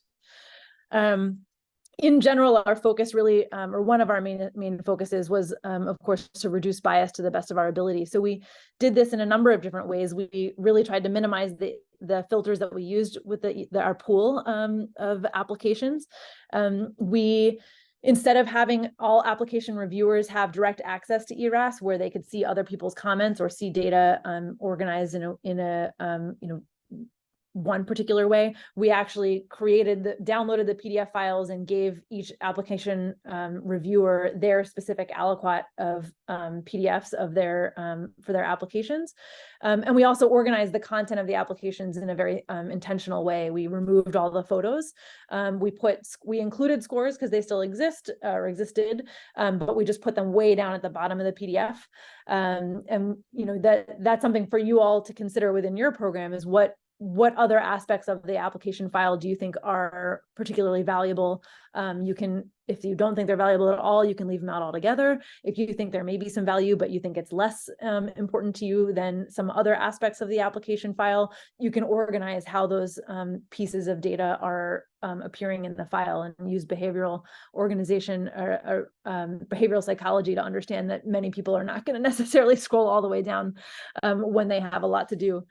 In general, our focus really, or one of our main focuses was, of course, to reduce bias to the best of our ability. So we did this in a number of different ways. We really tried to minimize the filters that we used with our pool of applications. Instead of having all application reviewers have direct access to ERAS, where they could see other people's comments or see data organized in a one particular way, we actually downloaded the PDF files and gave each application reviewer their specific aliquot of PDFs of for their applications. And we also organized the content of the applications in a very intentional way. We removed all the photos. We included scores because they still exist or existed, but we just put them way down at the bottom of the PDF. And that's something for you all to consider within your program, is what other aspects of the application file do you think are particularly valuable? If you don't think they're valuable at all, you can leave them out altogether. If you think there may be some value, but you think it's less important to you than some other aspects of the application file, you can organize how those pieces of data are appearing in the file, and use behavioral organization or behavioral psychology to understand that many people are not going to necessarily scroll all the way down when they have a lot to do.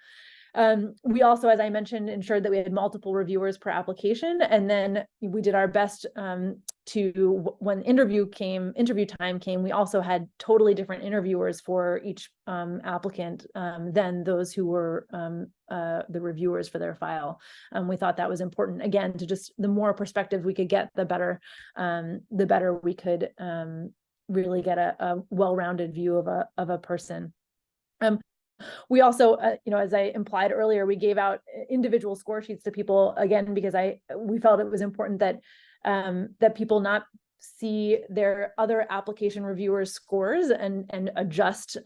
We also, as I mentioned, ensured that we had multiple reviewers per application, and then we did our best when interview time came, we also had totally different interviewers for each applicant than those who were the reviewers for their file. We thought that was important, again, to just, the more perspective we could get, the better we could really get a well-rounded view of a person. We also, as I implied earlier, we gave out individual score sheets to people, again, because we felt it was important that people not see their other application reviewers' scores and adjust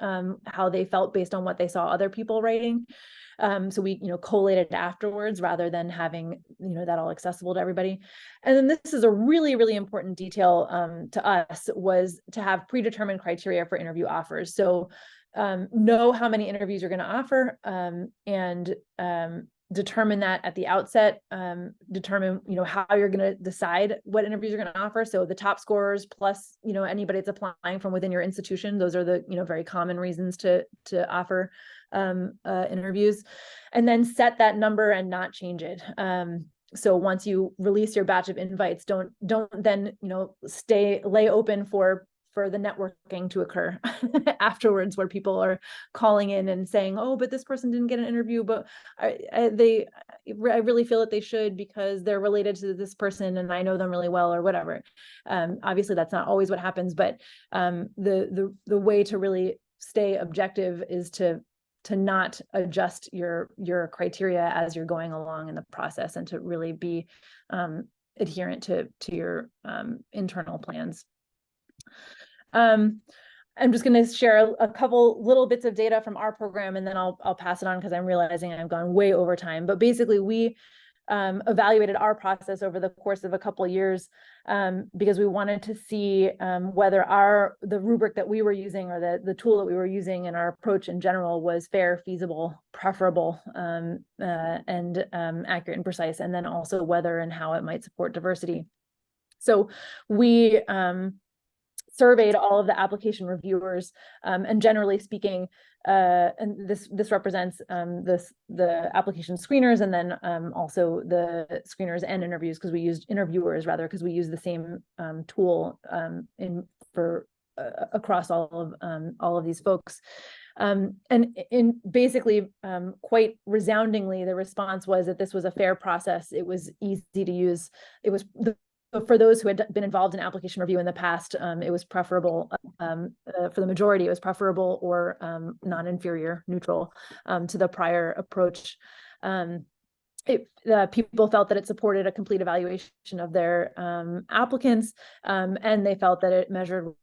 how they felt based on what they saw other people writing. So we, collated afterwards rather than having, that all accessible to everybody. And then this is a really, really important detail to us, was to have predetermined criteria for interview offers. So know how many interviews you're going to offer, and determine that at the outset. Determine, how you're going to decide what interviews you're going to offer. So the top scorers plus, anybody that's applying from within your institution. Those are the, very common reasons to offer interviews, and then set that number and not change it. So once you release your batch of invites, don't then, lay open for the networking to occur afterwards, where people are calling in and saying, oh, but this person didn't get an interview, but I really feel that they should because they're related to this person and I know them really well, or whatever. Obviously that's not always what happens, but the way to really stay objective is to not adjust your criteria as you're going along in the process, and to really be adherent to your internal plans. I'm just going to share a couple little bits of data from our program, and then I'll pass it on because I'm realizing I've gone way over time. But basically, we evaluated our process over the course of a couple of years because we wanted to see whether the rubric that we were using, or the tool that we were using, and our approach in general was fair, feasible, preferable, and accurate and precise, and then also whether and how it might support diversity. So we surveyed all of the application reviewers, and generally speaking, and this represents the application screeners, and then also the screeners and interviews, because we used interviewers because we use the same tool across all of these folks. And in basically, quite resoundingly, the response was that this was a fair process. It was easy to use. It was for those who had been involved in application review in the past, it was preferable. For the majority, it was preferable or non-inferior, neutral to the prior approach. People felt that it supported a complete evaluation of their applicants, and they felt that it measured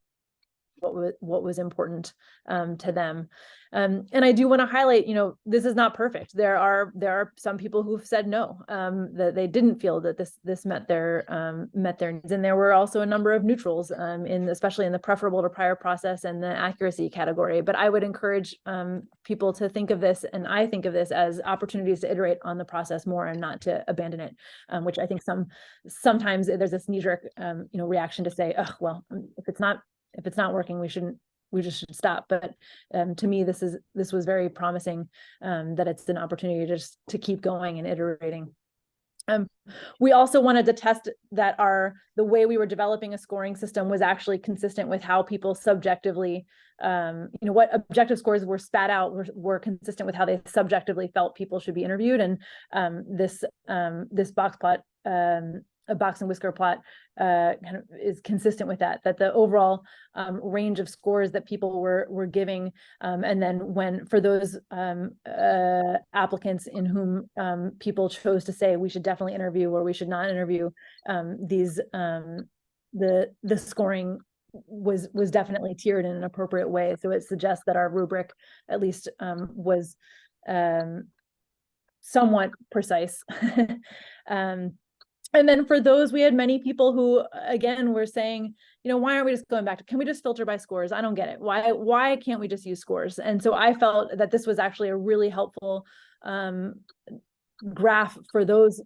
what was important to them. And I do want to highlight, this is not perfect. There are some people who've said no, that they didn't feel that this met their needs, and there were also a number of neutrals, especially in the preferable to prior process and the accuracy category. But I would encourage people to think of this, and I think of this as opportunities to iterate on the process more and not to abandon it, which I think sometimes there's this knee-jerk reaction to say, oh, well, if it's not working, we just should stop. But to me, this was very promising, that it's an opportunity just to keep going and iterating. We also wanted to test that the way we were developing a scoring system was actually consistent with how people subjectively, what objective scores were spat out were consistent with how they subjectively felt people should be interviewed. And this box plot, a box and whisker plot, kind of is consistent with that the overall range of scores that people were giving, and then for those applicants in whom people chose to say we should definitely interview or we should not interview, the scoring was definitely tiered in an appropriate way. So it suggests that our rubric at least was somewhat precise. And then for those, we had many people who, again, were saying, why aren't we just going back to, can we just filter by scores? I don't get it. Why can't we just use scores? And so I felt that this was actually a really helpful graph for those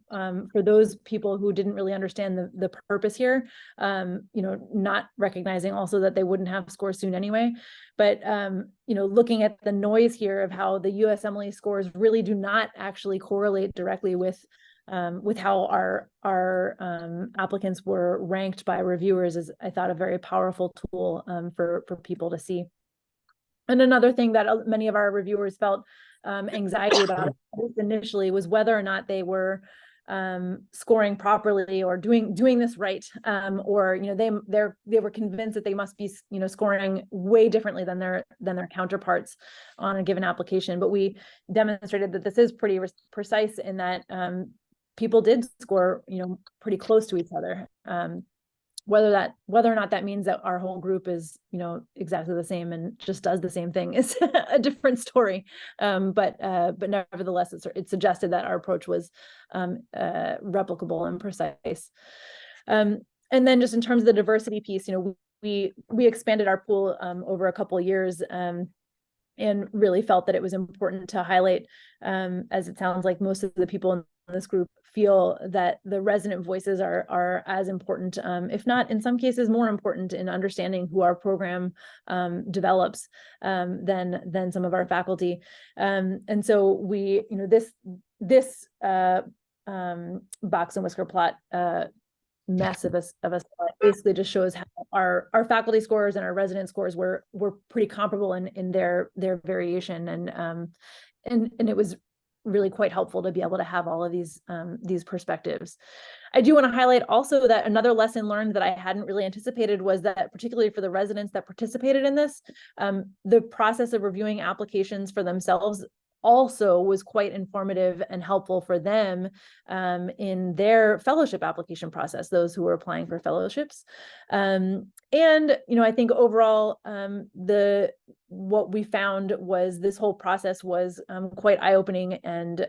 people who didn't really understand the purpose here, not recognizing also that they wouldn't have scores soon anyway. But, looking at the noise here of how the USMLE scores really do not actually correlate directly with how our applicants were ranked by reviewers is, I thought, a very powerful tool for people to see. And another thing that many of our reviewers felt anxiety about initially was whether or not they were scoring properly or doing this right, or they were convinced that they must be scoring way differently than their counterparts on a given application. But we demonstrated that this is pretty precise in that people did score pretty close to each other. Whether or not that means that our whole group is exactly the same and just does the same thing is a different story. But nevertheless, it suggested that our approach was replicable and precise. And then just in terms of the diversity piece, we expanded our pool over a couple of years, and really felt that it was important to highlight, as it sounds like most of the people in this group feel that the resident voices are as important, if not in some cases more important, in understanding who our program develops than some of our faculty. And so we, this box and whisker plot mess of us basically just shows how our faculty scores and our resident scores were pretty comparable in their variation, and it was really quite helpful to be able to have all of these perspectives. I do want to highlight also that another lesson learned that I hadn't really anticipated was that, particularly for the residents that participated in this, the process of reviewing applications for themselves also was quite informative and helpful for them in their fellowship application process, those who were applying for fellowships. And I think overall, what we found was this whole process was quite eye-opening and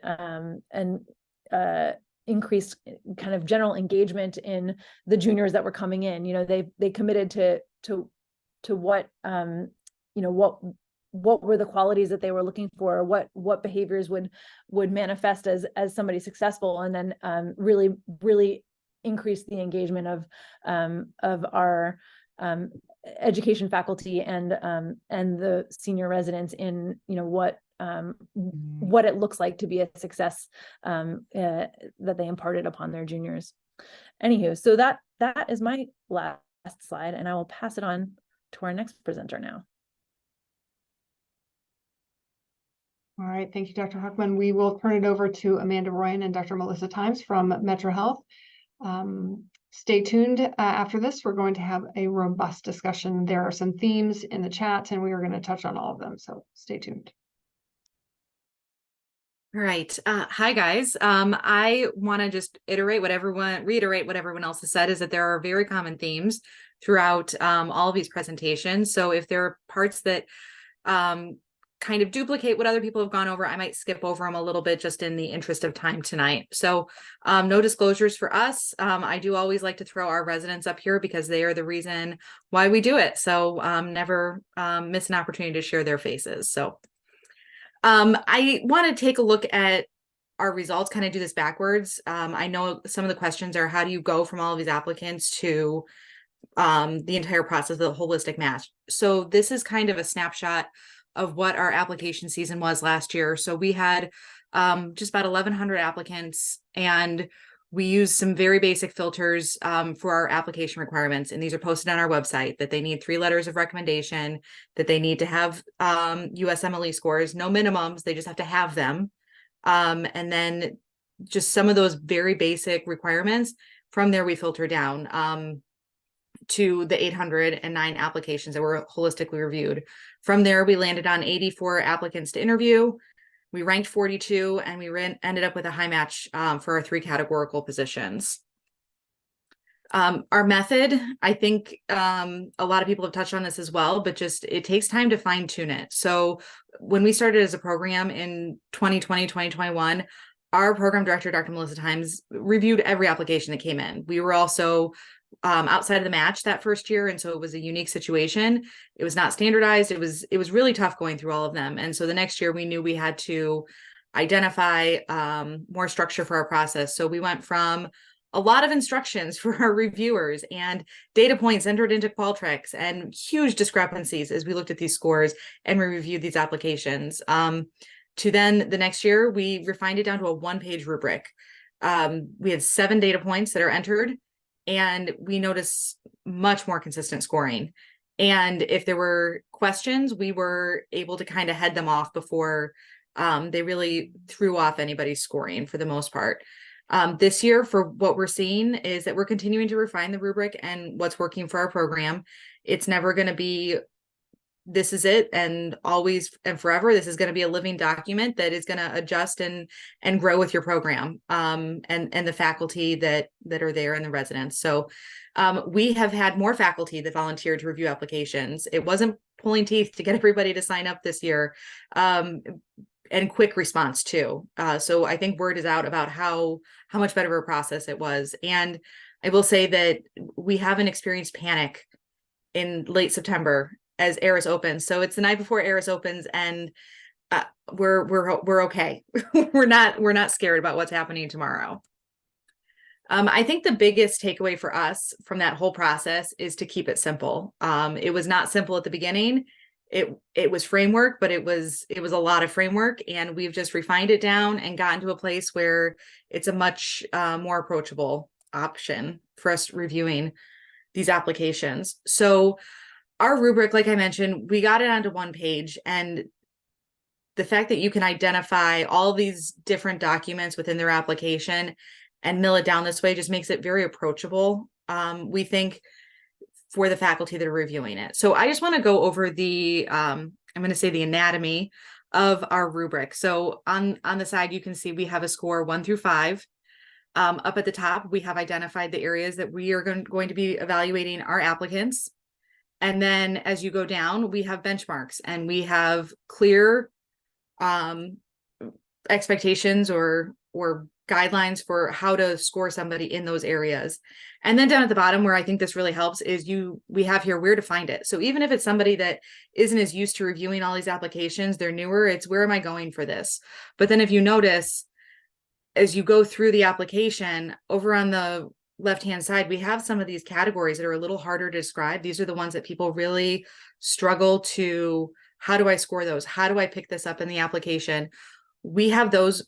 increased kind of general engagement in the juniors that were coming in. They committed to what what were the qualities that they were looking for, what behaviors would manifest as somebody successful, and then really increase the engagement of our education faculty and the senior residents in what it looks like to be a success that they imparted upon their juniors. Anywho, so that is my last slide, and I will pass it on to our next presenter now. All right, thank you, Dr. Huckman. We will turn it over to Amanda Royan and Dr. Melissa Times from Metro Health. Stay tuned. After this, we're going to have a robust discussion. There are some themes in the chat, and we are going to touch on all of them, so stay tuned. All right. Hi guys. I want to just reiterate what everyone else has said, is that there are very common themes throughout all of these presentations. So if there are parts that kind of duplicate what other people have gone over, I might skip over them a little bit just in the interest of time tonight. So no disclosures for us. I do always like to throw our residents up here because they are the reason why we do it. So never miss an opportunity to share their faces. So I want to take a look at our results, kind of do this backwards. I know some of the questions are, how do you go from all of these applicants to the entire process of the holistic match? So this is kind of a snapshot of what our application season was last year. So we had just about 1,100 applicants, and we used some very basic filters for our application requirements. And these are posted on our website, that they need 3 letters of recommendation, that they need to have USMLE scores, no minimums, they just have to have them. And then just some of those very basic requirements. From there, we filter down to the 809 applications that were holistically reviewed. From there, we landed on 84 applicants to interview. We ranked 42, and we ended up with a high match for our 3 categorical positions. Our method, I think a lot of people have touched on this as well, but just it takes time to fine tune it. So when we started as a program in 2020, 2021, our program director, Dr. Melissa Times, reviewed every application that came in. We were also outside of the match that first year, and so it was a unique situation. It was not standardized. It was really tough going through all of them. And so the next year we knew we had to identify more structure for our process. So we went from a lot of instructions for our reviewers and data points entered into Qualtrics, and huge discrepancies as we looked at these scores and we reviewed these applications. To then the next year, we refined it down to a 1-page rubric. We had 7 data points that are entered, and we noticed much more consistent scoring. And if there were questions, we were able to kind of head them off before they really threw off anybody's scoring for the most part. This year, for what we're seeing, is that we're continuing to refine the rubric and what's working for our program. It's never going to be, this is it, and always and forever. This is going to be a living document that is going to adjust and grow with your program and the faculty that are there and the residents. So we have had more faculty that volunteered to review applications. It wasn't pulling teeth to get everybody to sign up this year, and quick response too. So I think word is out about how much better of a process it was. And I will say that we haven't experienced panic in late September as ARIS opens. So it's the night before ARIS opens, and we're okay. we're not scared about what's happening tomorrow. I think the biggest takeaway for us from that whole process is to keep it simple. It was not simple at the beginning. It was framework, but it was a lot of framework, and we've just refined it down and gotten to a place where it's a much more approachable option for us reviewing these applications. So our rubric, like I mentioned, we got it onto 1 page, and the fact that you can identify all these different documents within their application and mill it down this way just makes it very approachable, we think, for the faculty that are reviewing it. So I just want to go over the, I'm going to say the anatomy of our rubric. So on the side, you can see we have a score 1 through 5. Up at the top, we have identified the areas that we are going to be evaluating our applicants. And then as you go down, we have benchmarks, and we have clear expectations or guidelines for how to score somebody in those areas. And then down at the bottom, where I think this really helps, is we have here where to find it. So even if it's somebody that isn't as used to reviewing all these applications, they're newer, it's where am I going for this? But then if you notice, as you go through the application, over on the left-hand side, we have some of these categories that are a little harder to describe. These are the ones that people really struggle to, how do I score those? How do I pick this up in the application? We have those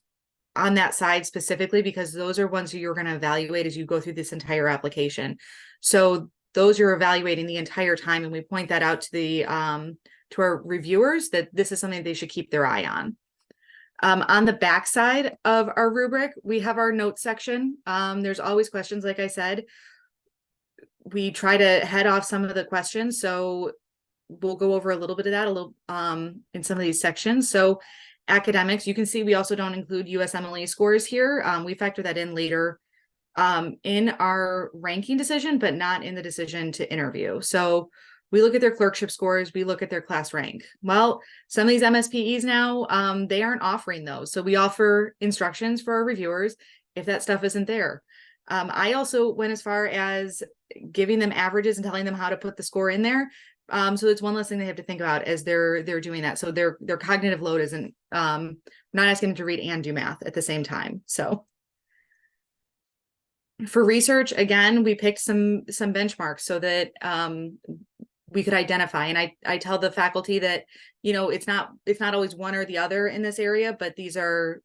on that side specifically because those are ones you're going to evaluate as you go through this entire application. So those you're evaluating the entire time, and we point that out to the to our reviewers that this is something they should keep their eye on. On the back side of our rubric, we have our notes section. There's always questions, like I said. We try to head off some of the questions, so we'll go over a little bit of that in some of these sections. So Academics, you can see we also don't include USMLE scores here. We factor that in later in our ranking decision, but not in the decision to interview. So we look at their clerkship scores, we look at their class rank. Well, some of these MSPEs now, they aren't offering those. So we offer instructions for our reviewers if that stuff isn't there. I also went as far as giving them averages and telling them how to put the score in there. So it's one less thing they have to think about as they're doing that. So their cognitive load isn't not asking them to read and do math at the same time. So for research, again, we picked some benchmarks so that we could identify. And I tell the faculty that, you know, it's not always one or the other in this area, but these are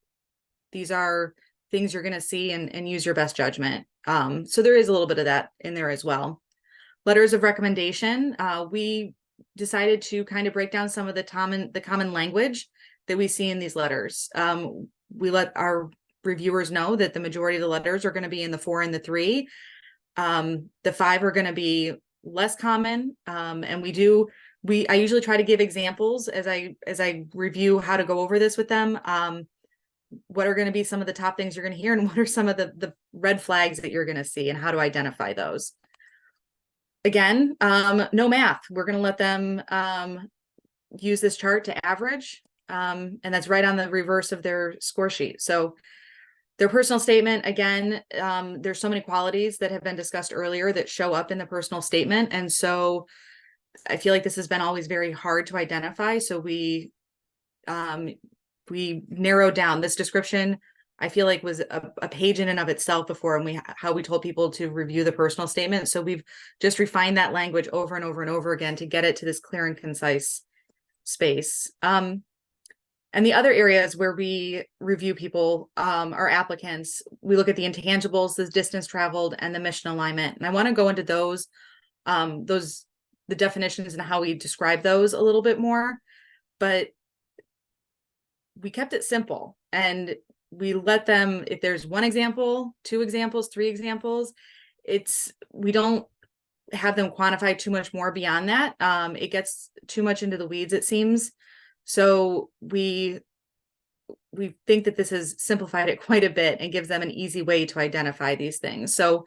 things you're going to see and use your best judgment. So there is a little bit of that in there as well. Letters of recommendation. We decided to kind of break down some of the common language that we see in these letters. We let our reviewers know that the majority of the letters are going to be in the 4 and the 3. The 5 are going to be less common. And I usually try to give examples as I review how to go over this with them. What are going to be some of the top things you're going to hear, and what are some of the red flags that you're going to see, and how to identify those. Again, no math. We're going to let them use this chart to average, and that's right on the reverse of their score sheet. So their personal statement, again, there's so many qualities that have been discussed earlier that show up in the personal statement. And so I feel like this has been always very hard to identify. So we narrowed down this description. I feel like was a page in and of itself before, and how we told people to review the personal statement. So we've just refined that language over and over and over again to get it to this clear and concise space. And the other areas where we review people, our applicants, we look at the intangibles, the distance traveled, and the mission alignment. And I want to go into those, the definitions and how we describe those a little bit more. But we kept it simple, and we let them, if there's 1 example, 2 examples, 3 examples, we don't have them quantify too much more beyond that. It gets too much into the weeds, it seems. So we think that this has simplified it quite a bit and gives them an easy way to identify these things. So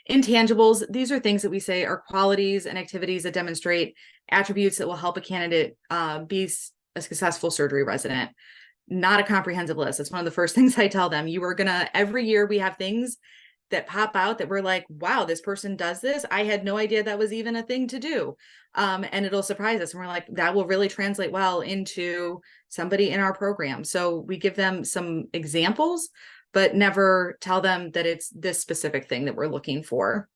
intangibles, these are things that we say are qualities and activities that demonstrate attributes that will help a candidate be a successful surgery resident. Not a comprehensive list. It's one of the first things I tell them. Every year we have things that pop out that we're like, wow, this person does this. I had no idea that was even a thing to do. And it'll surprise us. And we're like, that will really translate well into somebody in our program. So we give them some examples, but never tell them that it's this specific thing that we're looking for.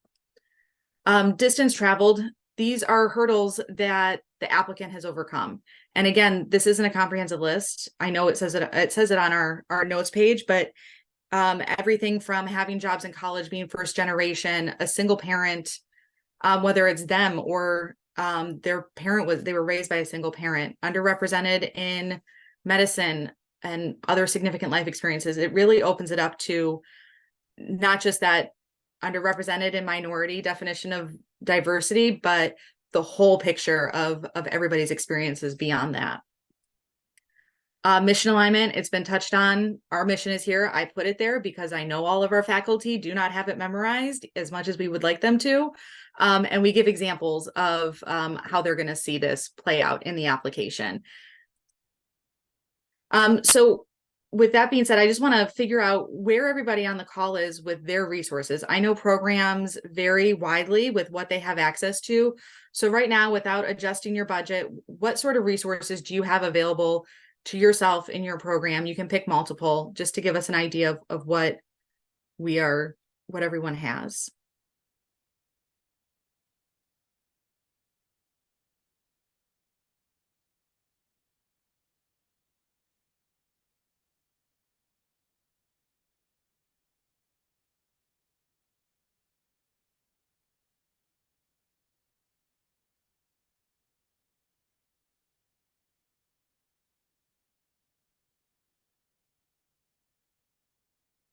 Distance traveled. These are hurdles that the applicant has overcome. And again, this isn't a comprehensive list. I know it says it on our notes page, but everything from having jobs in college, being first generation, a single parent, whether it's them or their parent they were raised by a single parent, underrepresented in medicine and other significant life experiences. It really opens it up to not just that underrepresented and minority definition of diversity, but the whole picture of everybody's experiences beyond that. Mission alignment, it's been touched on. Our mission is here. I put it there because I know all of our faculty do not have it memorized as much as we would like them to. And we give examples of how they're going to see this play out in the application. So with that being said, I just want to figure out where everybody on the call is with their resources. I know programs vary widely with what they have access to. So right now, without adjusting your budget, what sort of resources do you have available to yourself in your program? You can pick multiple just to give us an idea of what everyone has.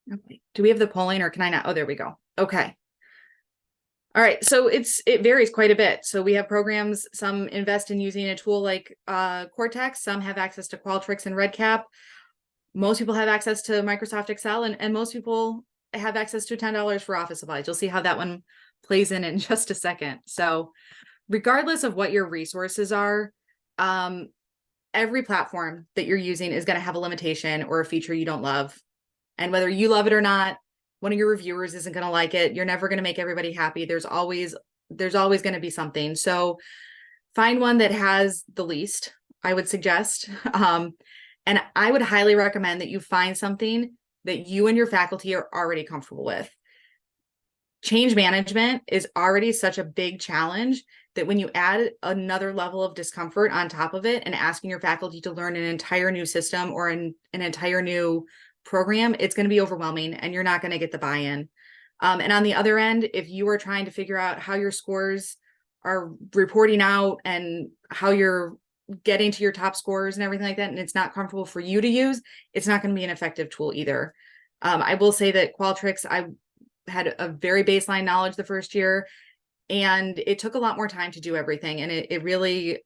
Okay. Do we have the polling, or can I not? Oh, there we go. Okay. All right. So it varies quite a bit. So we have programs, some invest in using a tool like Cortex, some have access to Qualtrics and REDCap. most people have access to Microsoft Excel, and most people have access to $10 for office supplies. You'll see how that one plays in just a second. So regardless of what your resources are, every platform that you're using is going to have a limitation or a feature you don't love. And whether you love it or not, one of your reviewers isn't going to like it. You're never going to make everybody happy. There's always going to be something. So find one that has the least, I would suggest. And I would highly recommend that you find something that you and your faculty are already comfortable with. Change management is already such a big challenge that when you add another level of discomfort on top of it and asking your faculty to learn an entire new system or an entire new program, it's going to be overwhelming and you're not going to get the buy-in. And on the other end, if you are trying to figure out how your scores are reporting out and how you're getting to your top scores and everything like that, and it's not comfortable for you to use, it's not going to be an effective tool either. I will say that Qualtrics, I had a very baseline knowledge the first year, and it took a lot more time to do everything. And it really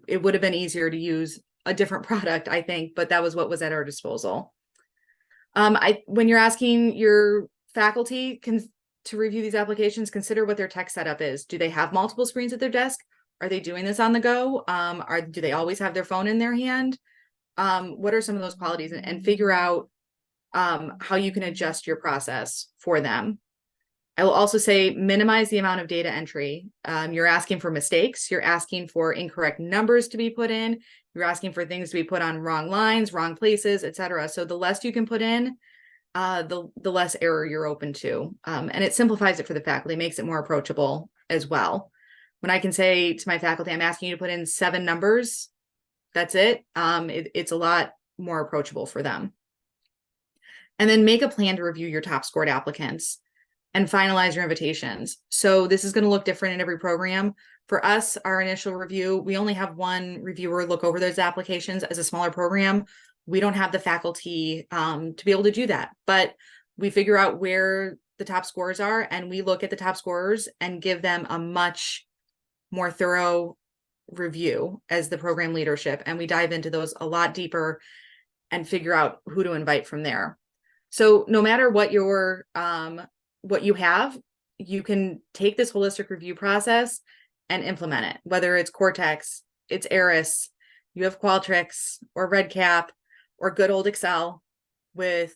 would have been easier to use a different product, I think, but that was what was at our disposal. When you're asking your faculty to review these applications, consider what their tech setup is. Do they have multiple screens at their desk? Are they doing this on the go? Do they always have their phone in their hand? What are some of those qualities? And figure out how you can adjust your process for them. I will also say minimize the amount of data entry. You're asking for mistakes. You're asking for incorrect numbers to be put in. You're asking for things to be put on wrong lines, wrong places, etc. So the less you can put in, the less error you're open to. And it simplifies it for the faculty, makes it more approachable as well. When I can say to my faculty, I'm asking you to put in 7 numbers, that's it. It's a lot more approachable for them. And then make a plan to review your top scored applicants and finalize your invitations. So this is going to look different in every program. For us, our initial review, we only have one reviewer look over those applications. As a smaller program, we don't have the faculty to be able to do that, but we figure out where the top scores are and we look at the top scorers and give them a much more thorough review as the program leadership. And we dive into those a lot deeper and figure out who to invite from there. So no matter what what you have, you can take this holistic review process and implement it, whether it's Cortex, it's Eris, you have Qualtrics or RedCap or good old Excel that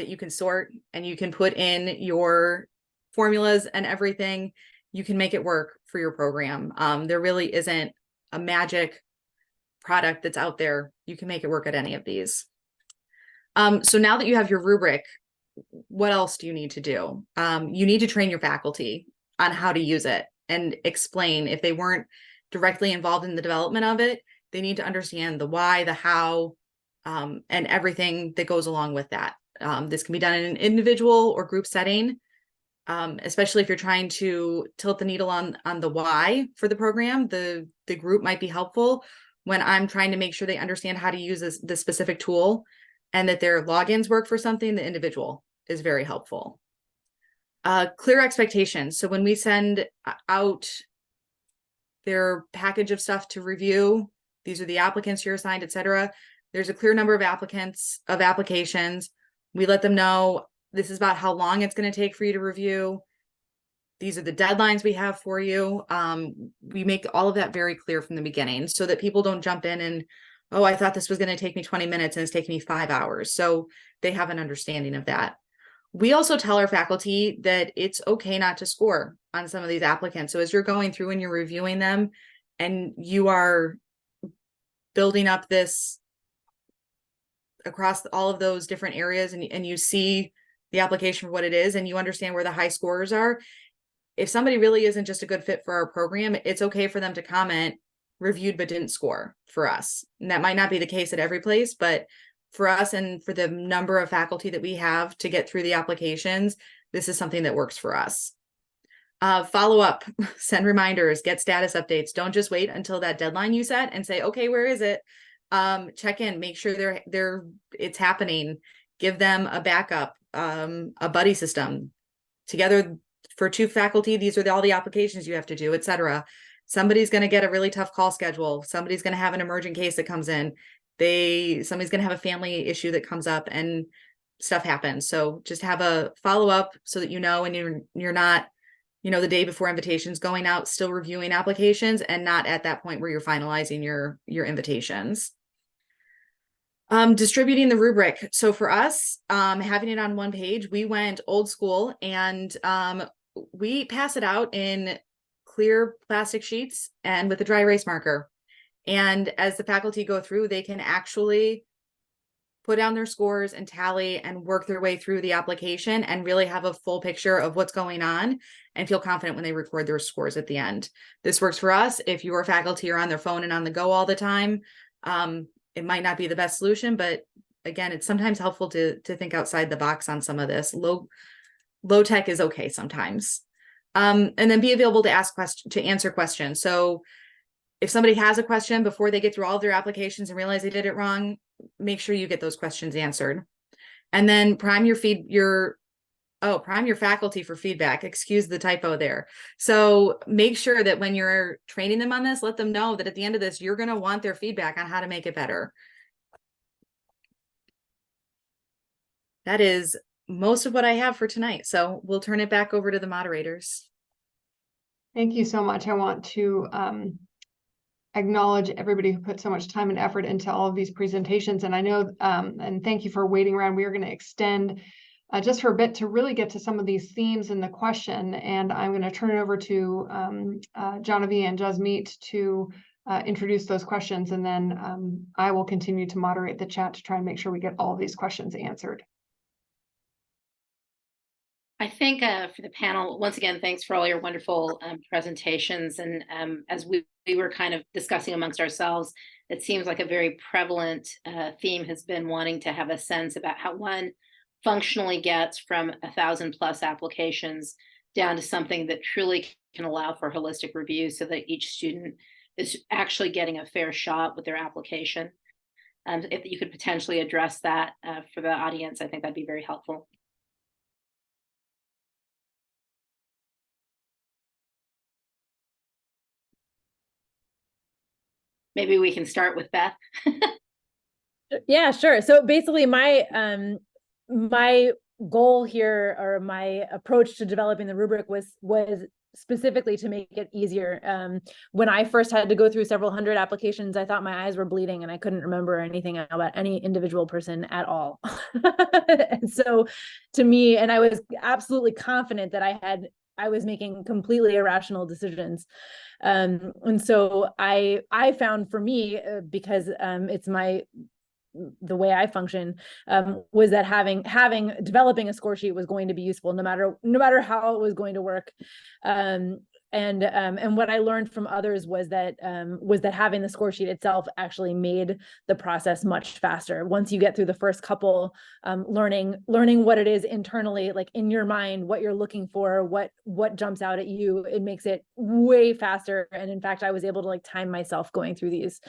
you can sort and you can put in your formulas and everything. You can make it work for your program. There really isn't a magic product that's out there. You can make it work at any of these. So now that you have your rubric, what else do you need to do? You need to train your faculty on how to use it and explain. If they weren't directly involved in the development of it, they need to understand the why, the how, and everything that goes along with that. This can be done in an individual or group setting, especially if you're trying to tilt the needle on the why for the program. The group might be helpful when I'm trying to make sure they understand how to use the specific tool and that their logins work for something. The individual is very helpful. Clear expectations. So when we send out their package of stuff to review, these are the applicants you're assigned, etc. There's a clear number of applications. We let them know this is about how long it's going to take for you to review. These are the deadlines we have for you. We make all of that very clear from the beginning so that people don't jump in and, oh, I thought this was going to take me 20 minutes and it's taking me 5 hours. So they have an understanding of that. We also tell our faculty that it's okay not to score on some of these applicants. So as you're going through and you're reviewing them and you are building up this across all of those different areas and you see the application for what it is and you understand where the high scores are, if somebody really isn't just a good fit for our program, it's okay for them to comment reviewed but didn't score for us. And that might not be the case at every place, but for us and for the number of faculty that we have to get through the applications, this is something that works for us. Follow up, send reminders, get status updates. Don't just wait until that deadline you set and say, okay, where is it? Check in, make sure it's happening. Give them a backup, a buddy system. Together for 2 faculty, these are all the applications you have to do, etc. Somebody's going to get a really tough call schedule. Somebody's going to have an emergent case that comes in. somebody's going to have a family issue that comes up and stuff happens. So just have a follow up so that, and you're not, the day before invitations going out, still reviewing applications and not at that point where you're finalizing your invitations. Distributing the rubric. So for us, having it on one page, we went old school and we pass it out in clear plastic sheets and with a dry erase marker. And as the faculty go through, they can actually put down their scores and tally and work their way through the application and really have a full picture of what's going on and feel confident when they record their scores at the end. This works for us. If your faculty are on their phone and on the go all the time, it might not be the best solution, but again, it's sometimes helpful to think outside the box on some of this. Low tech is okay sometimes. And then be available to answer questions. So if somebody has a question before they get through all of their applications and realize they did it wrong, make sure you get those questions answered. And then prime your faculty for feedback. Excuse the typo there. So make sure that when you're training them on this, let them know that at the end of this, you're going to want their feedback on how to make it better. That is most of what I have for tonight. So we'll turn it back over to the moderators. Thank you so much. I want to acknowledge everybody who put so much time and effort into all of these presentations. And I know, and thank you for waiting around. We are going to extend just for a bit to really get to some of these themes in the question. And I'm going to turn it over to Genevieve and Jasmeet to introduce those questions. And then I will continue to moderate the chat to try and make sure we get all of these questions answered. I think for the panel, once again, thanks for all your wonderful presentations. And as we were kind of discussing amongst ourselves, it seems like a very prevalent theme has been wanting to have a sense about how one functionally gets from 1,000+ applications down to something that truly can allow for holistic review so that each student is actually getting a fair shot with their application. If you could potentially address that for the audience, I think that'd be very helpful. Maybe we can start with Beth. Yeah, sure. So basically my my goal here, or my approach to developing the rubric was specifically to make it easier. When I first had to go through several hundred applications, I thought my eyes were bleeding and I couldn't remember anything about any individual person at all. And so to me, and I was absolutely confident that I was making completely irrational decisions. And so I found, for me, because it's the way I function, was that developing a score sheet was going to be useful no matter how it was going to work. And what I learned from others was that having the score sheet itself actually made the process much faster. Once you get through the first couple, learning what it is internally, like in your mind, what you're looking for, what jumps out at you, it makes it way faster. And in fact, I was able to like time myself going through these.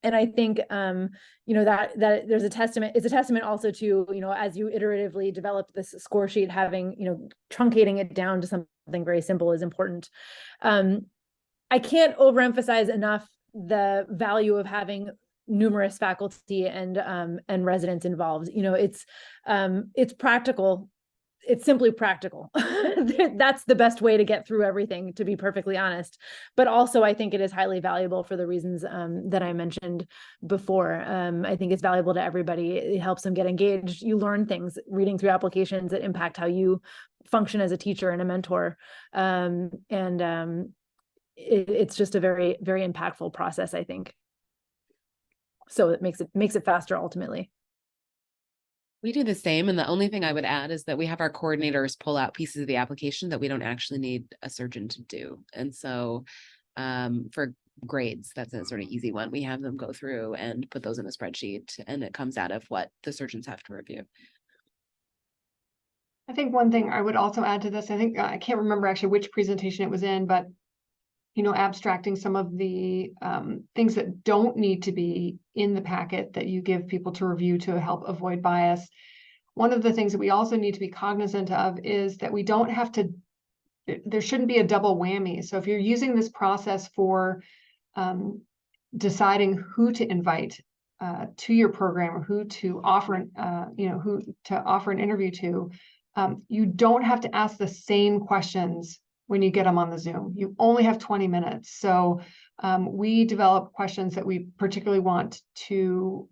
And I think, that there's it's a testament also to, as you iteratively develop this score sheet, having, truncating it down to something very simple is important. I can't overemphasize enough the value of having numerous faculty and residents involved. It's practical. It's simply practical. That's the best way to get through everything, to be perfectly honest. But also, I think it is highly valuable for the reasons that I mentioned before. I think it's valuable to everybody. It helps them get engaged. You learn things reading through applications that impact how you function as a teacher and a mentor. It's just a very, very impactful process, I think. So it makes it faster ultimately. We do the same. And the only thing I would add is that we have our coordinators pull out pieces of the application that we don't actually need a surgeon to do. And so for grades, that's a sort of easy one. We have them go through and put those in a spreadsheet, and it comes out of what the surgeons have to review. I think one thing I would also add to this, I think I can't remember actually which presentation it was in, but abstracting some of the things that don't need to be in the packet that you give people to review to help avoid bias. One of the things that we also need to be cognizant of is that we don't have to, there shouldn't be a double whammy. So if you're using this process for deciding who to invite to your program, or who to offer, who to offer an interview to, you don't have to ask the same questions when you get them on the Zoom. You only have 20 minutes. So we develop questions that we particularly want to,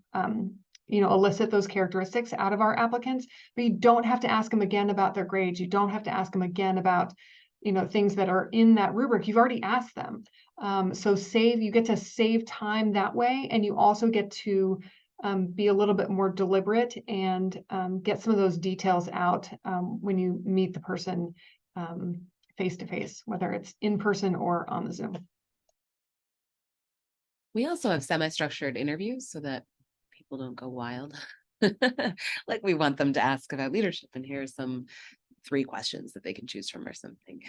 elicit those characteristics out of our applicants, but you don't have to ask them again about their grades. You don't have to ask them again about, things that are in that rubric. You've already asked them. So you get to save time that way. And you also get to be a little bit more deliberate and get some of those details out when you meet the person face to face, whether it's in person or on the Zoom. We also have semi-structured interviews so that people don't go wild. Like we want them to ask about leadership, and here's some 3 questions that they can choose from or something.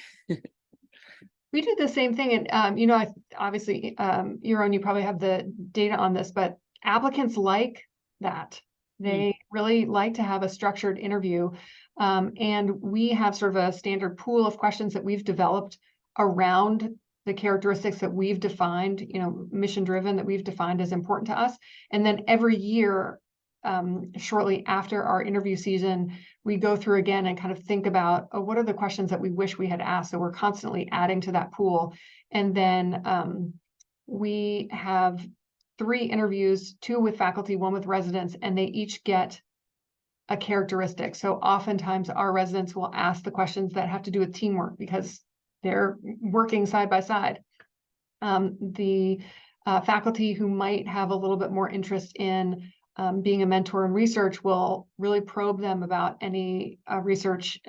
We do the same thing. And, obviously, Yaron, you probably have the data on this, but applicants like that. They really like to have a structured interview. And we have sort of a standard pool of questions that we've developed around the characteristics that we've defined, mission driven, that we've defined as important to us. And then every year, shortly after our interview season, we go through again and kind of think about, what are the questions that we wish we had asked? So we're constantly adding to that pool. And then we have 3 interviews, 2 with faculty, 1 with residents, and they each get a characteristic. So oftentimes our residents will ask the questions that have to do with teamwork because they're working side by side. The faculty who might have a little bit more interest in being a mentor in research will really probe them about any research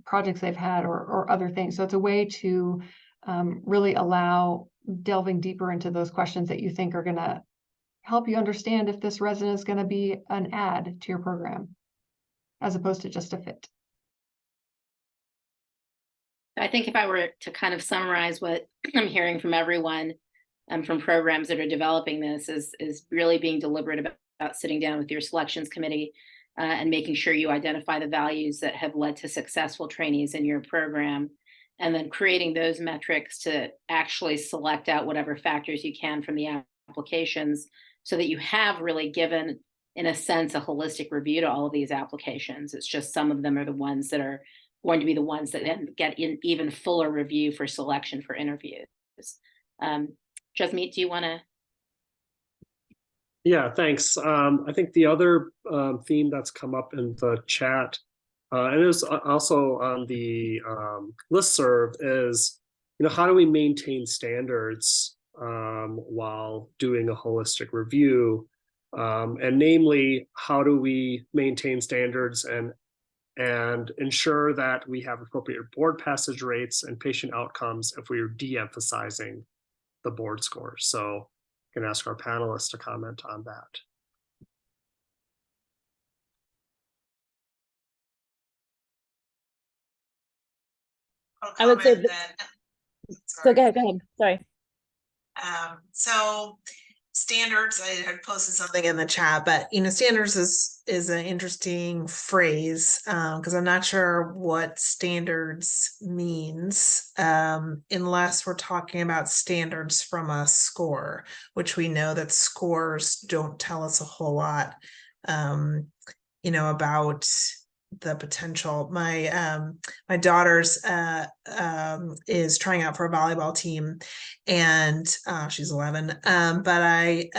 projects they've had or other things. So it's a way to really allow delving deeper into those questions that you think are going to help you understand if this resident is going to be an add to your program, as opposed to just a fit. I think if I were to kind of summarize what I'm hearing from everyone from programs that are developing this is really being deliberate about sitting down with your selections committee and making sure you identify the values that have led to successful trainees in your program, and then creating those metrics to actually select out whatever factors you can from the applications so that you have really given, in a sense, a holistic review to all of these applications. It's just some of them are the ones that are going to be the ones that then get in even fuller review for selection for interviews. Jasmeet, do you want to? Yeah, thanks. I think the other theme that's come up in the chat, and it was also on the listserv, is, how do we maintain standards while doing a holistic review? And namely, how do we maintain standards and ensure that we have appropriate board passage rates and patient outcomes if we are de-emphasizing the board scores? So I can ask our panelists to comment on that. I would say that. So go ahead. Sorry. So standards, I had posted something in the chat, but standards is an interesting phrase because I'm not sure what standards means unless we're talking about standards from a score, which we know that scores don't tell us a whole lot about the potential. My daughter's is trying out for a volleyball team, and she's 11. But I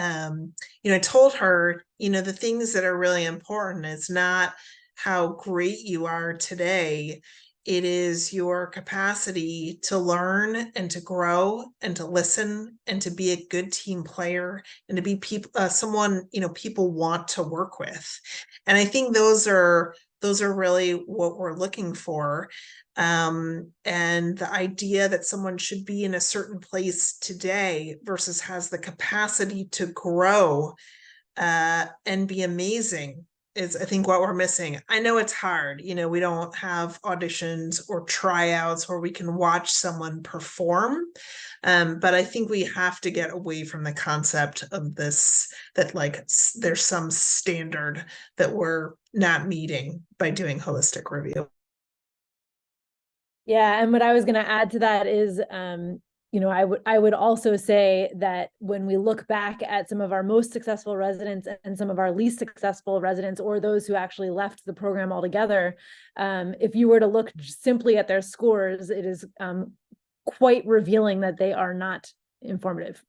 told her, the things that are really important is not how great you are today. It is your capacity to learn and to grow and to listen and to be a good team player and to be someone people want to work with. And I think those are really what we're looking for. And the idea that someone should be in a certain place today versus has the capacity to grow and be amazing is, I think, what we're missing. I know it's hard. We don't have auditions or tryouts where we can watch someone perform. But I think we have to get away from the concept of this, that there's some standard that we're not meeting by doing holistic review. Yeah, and what I was going to add to that is you know, I would also say that when we look back at some of our most successful residents and some of our least successful residents, or those who actually left the program altogether, if you were to look simply at their scores, it is quite revealing that they are not informative.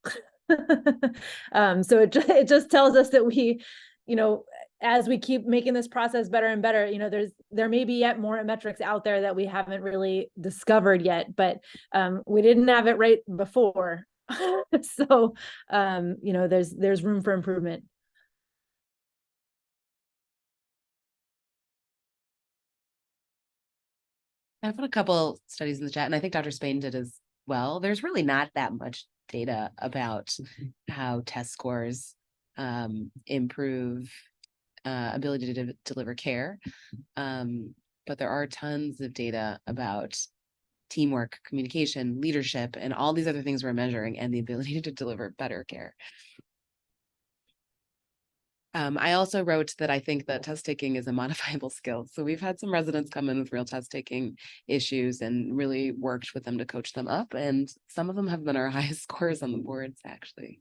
So it just tells us that we, you know, as we keep making this process better and better, you know, there may be yet more metrics out there that we haven't really discovered yet, but we didn't have it right before. So, you know, there's room for improvement. I put a couple studies in the chat, and I think Dr. Spain did as well. There's really not that much data about how test scores improve ability to deliver care. But there are tons of data about teamwork, communication, leadership, and all these other things we're measuring, and the ability to deliver better care. I also wrote that I think that test taking is a modifiable skill. So we've had some residents come in with real test taking issues and really worked with them to coach them up. And some of them have been our highest scores on the boards, actually.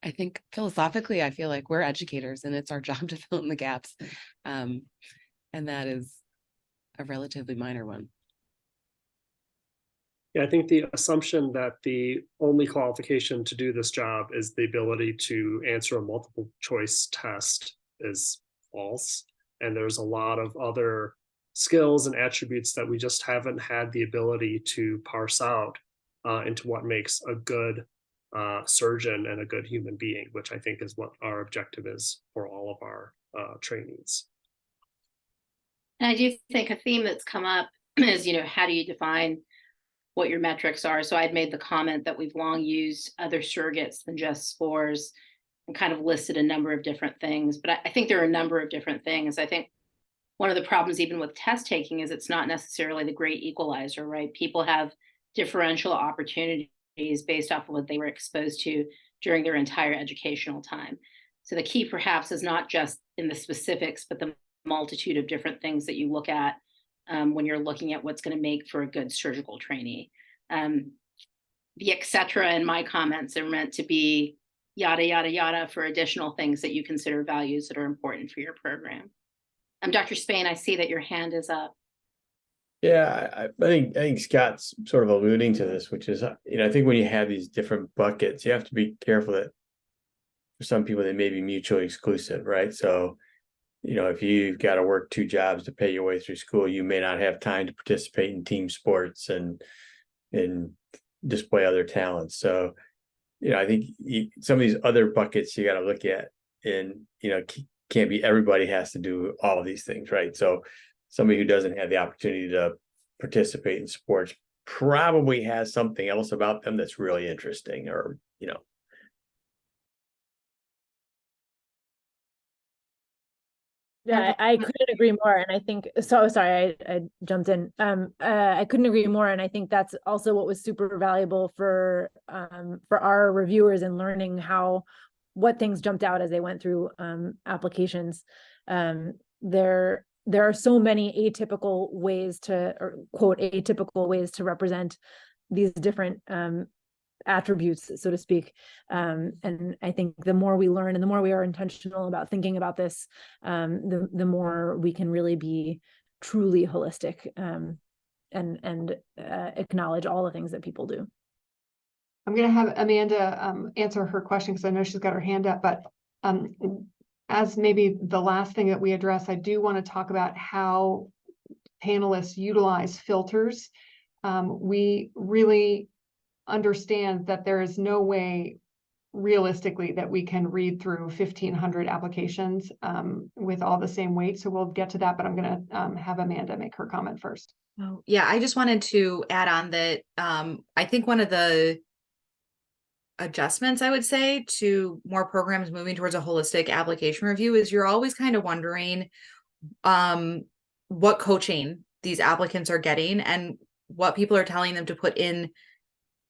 I think philosophically, I feel like we're educators and it's our job to fill in the gaps. And that is a relatively minor one. Yeah, I think the assumption that the only qualification to do this job is the ability to answer a multiple choice test is false. And there's a lot of other skills and attributes that we just haven't had the ability to parse out into what makes a good surgeon and a good human being, which I think is what our objective is for all of our trainees. And I do think a theme that's come up is, you know, how do you define what your metrics are? So I'd made the comment that we've long used other surrogates than just scores and kind of listed a number of different things. But I think there are a number of different things. I think one of the problems even with test taking is it's not necessarily the great equalizer, right? People have differential opportunities based off of what they were exposed to during their entire educational time. So the key perhaps is not just in the specifics, but the multitude of different things that you look at when you're looking at what's going to make for a good surgical trainee. The et cetera in my comments are meant to be yada, yada, yada for additional things that you consider values that are important for your program. Dr. Spain, I see that your hand is up. Yeah, I think Scott's sort of alluding to this, which is, you know, I think when you have these different buckets, you have to be careful that for some people they may be mutually exclusive, right? So, you know, if you've got to work 2 jobs to pay your way through school, you may not have time to participate in team sports and display other talents. So, you know, I think some of these other buckets you got to look at, and, you know, can't be everybody has to do all of these things, right? So somebody who doesn't have the opportunity to participate in sports probably has something else about them that's really interesting, or, you know. Yeah, I couldn't agree more. And I think, so sorry, I jumped in. I couldn't agree more. And I think that's also what was super valuable for our reviewers in learning what things jumped out as they went through applications. There are so many atypical ways to, or quote, atypical ways to represent these different attributes, so to speak. And I think the more we learn and the more we are intentional about thinking about this, the more we can really be truly holistic and acknowledge all the things that people do. I'm going to have Amanda answer her question because I know she's got her hand up, but as maybe the last thing that we address, I do want to talk about how panelists utilize filters. We really understand that there is no way realistically that we can read through 1,500 applications with all the same weight. So we'll get to that, but I'm going to have Amanda make her comment first. Oh, yeah, I just wanted to add on that I think one of the adjustments I would say to more programs moving towards a holistic application review is you're always kind of wondering what coaching these applicants are getting and what people are telling them to put in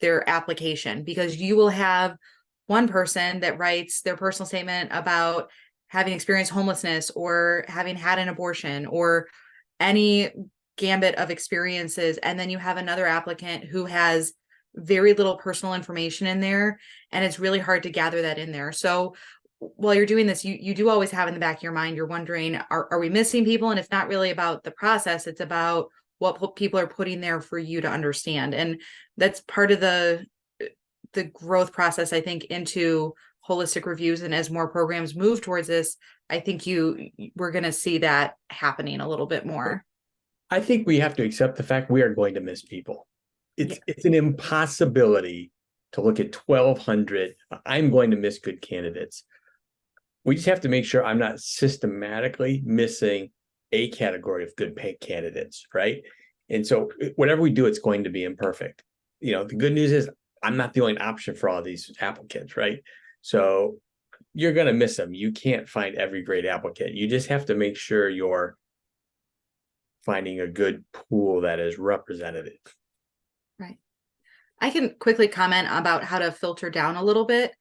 their application, because you will have one person that writes their personal statement about having experienced homelessness or having had an abortion or any gambit of experiences, and then you have another applicant who has very little personal information in there, and it's really hard to gather that in there. So while you're doing this, you do always have in the back of your mind, you're wondering, are we missing people? And it's not really about the process, it's about what people are putting there for you to understand. And that's part of the growth process, I think, into holistic reviews. And as more programs move towards this, I think we're going to see that happening a little bit more. I think we have to accept the fact we are going to miss people. It's an impossibility to look at 1,200. I'm going to miss good candidates. We just have to make sure I'm not systematically missing a category of good paid candidates, right? And so whatever we do, it's going to be imperfect. The good news is I'm not the only option for all these applicants, right? So you're going to miss them. You can't find every great applicant. You just have to make sure you're finding a good pool that is representative. Right. I can quickly comment about how to filter down a little bit.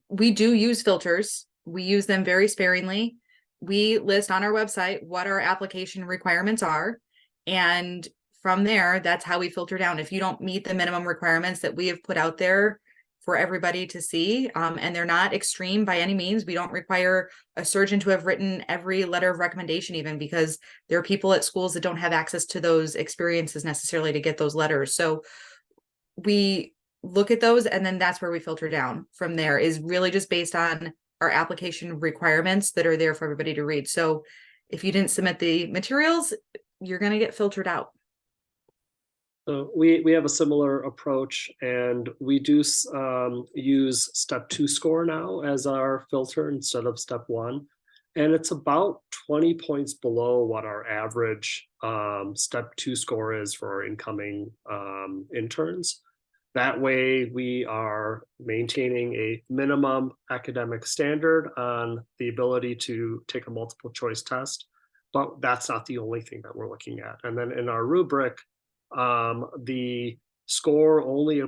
We do use filters. We use them very sparingly. We list on our website what our application requirements are. And from there, that's how we filter down. If you don't meet the minimum requirements that we have put out there for everybody to see, and they're not extreme by any means. We don't require a surgeon to have written every letter of recommendation, even because there are people at schools that don't have access to those experiences necessarily to get those letters. So we look at those, and then that's where we filter down from there, is really just based on our application requirements that are there for everybody to read. So if you didn't submit the materials, you're going to get filtered out. So we have a similar approach, and we do use step 2 score now as our filter instead of step 1. And it's about 20 points below what our average step 2 score is for our incoming interns. That way we are maintaining a minimum academic standard on the ability to take a multiple choice test, but that's not the only thing that we're looking at. And then in our rubric, the score only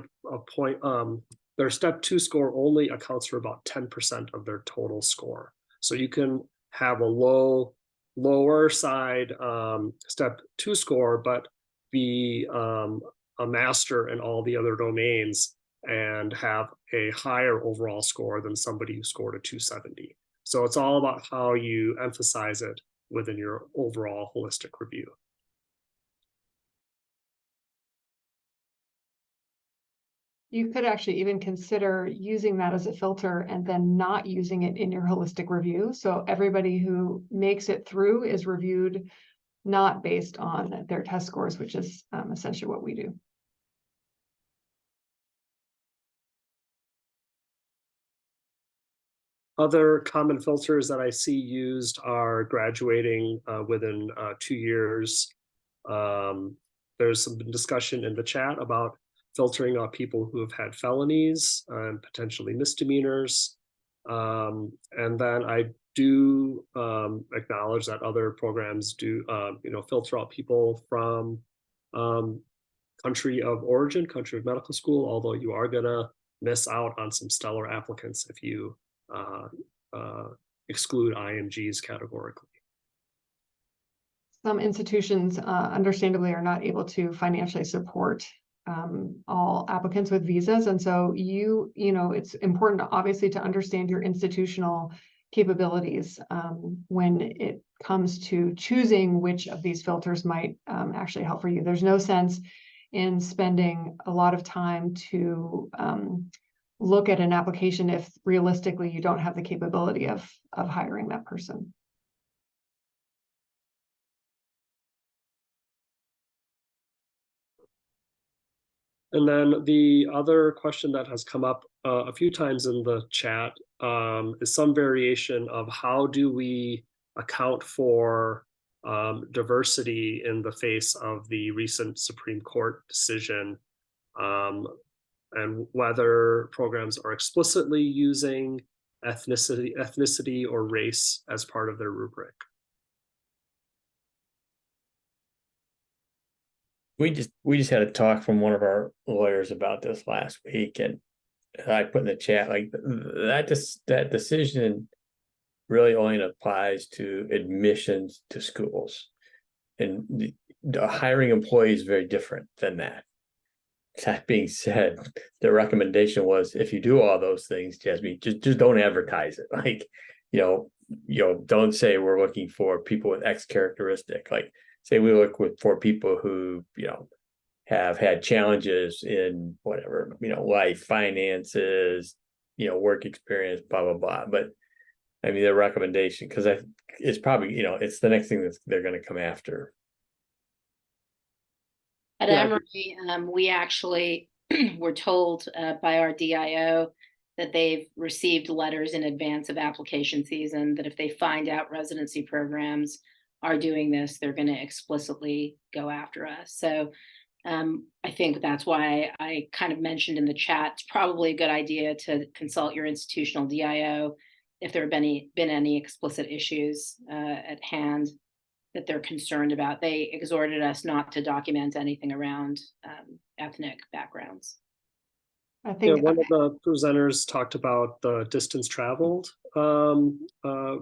their step 2 score only accounts for about 10% of their total score. So you can have a lower side step 2 score, but be a master in all the other domains and have a higher overall score than somebody who scored a 270. So it's all about how you emphasize it within your overall holistic review. You could actually even consider using that as a filter and then not using it in your holistic review. So everybody who makes it through is reviewed not based on their test scores, which is essentially what we do. Other common filters that I see used are graduating within 2 years. There's some discussion in the chat about filtering out people who have had felonies and potentially misdemeanors. And then I do acknowledge that other programs do filter out people from country of origin, country of medical school, although you are gonna miss out on some stellar applicants if you exclude IMGs categorically. Some institutions understandably are not able to financially support all applicants with visas. And so it's important obviously to understand your institutional capabilities when it comes to choosing which of these filters might actually help for you. There's no sense in spending a lot of time to look at an application if realistically you don't have the capability of hiring that person. And then the other question that has come up a few times in the chat is some variation of how do we account for diversity in the face of the recent Supreme Court decision, and whether programs are explicitly using ethnicity or race as part of their rubric. We just had a talk from one of our lawyers about this last week, and I put in the chat, like, that decision really only applies to admissions to schools, and the hiring employees is very different than that. that being said, the recommendation was if you do all those things, Jasmine, just don't advertise it. Like, don't say we're looking for people with X characteristic. Like, say we look for people who, have had challenges in whatever, life, finances, work experience, blah, blah, blah. But I mean, the recommendation, because it's probably, it's the next thing that they're going to come after. At Yeah. Emory, we actually were told by our DIO that they've received letters in advance of application season, that if they find out residency programs are doing this, they're going to explicitly go after us. So I think that's why I kind of mentioned in the chat, it's probably a good idea to consult your institutional DIO if there have been any explicit issues at hand that they're concerned about. They exhorted us not to document anything around ethnic backgrounds. I Yeah, think, one of the presenters talked about the distance traveled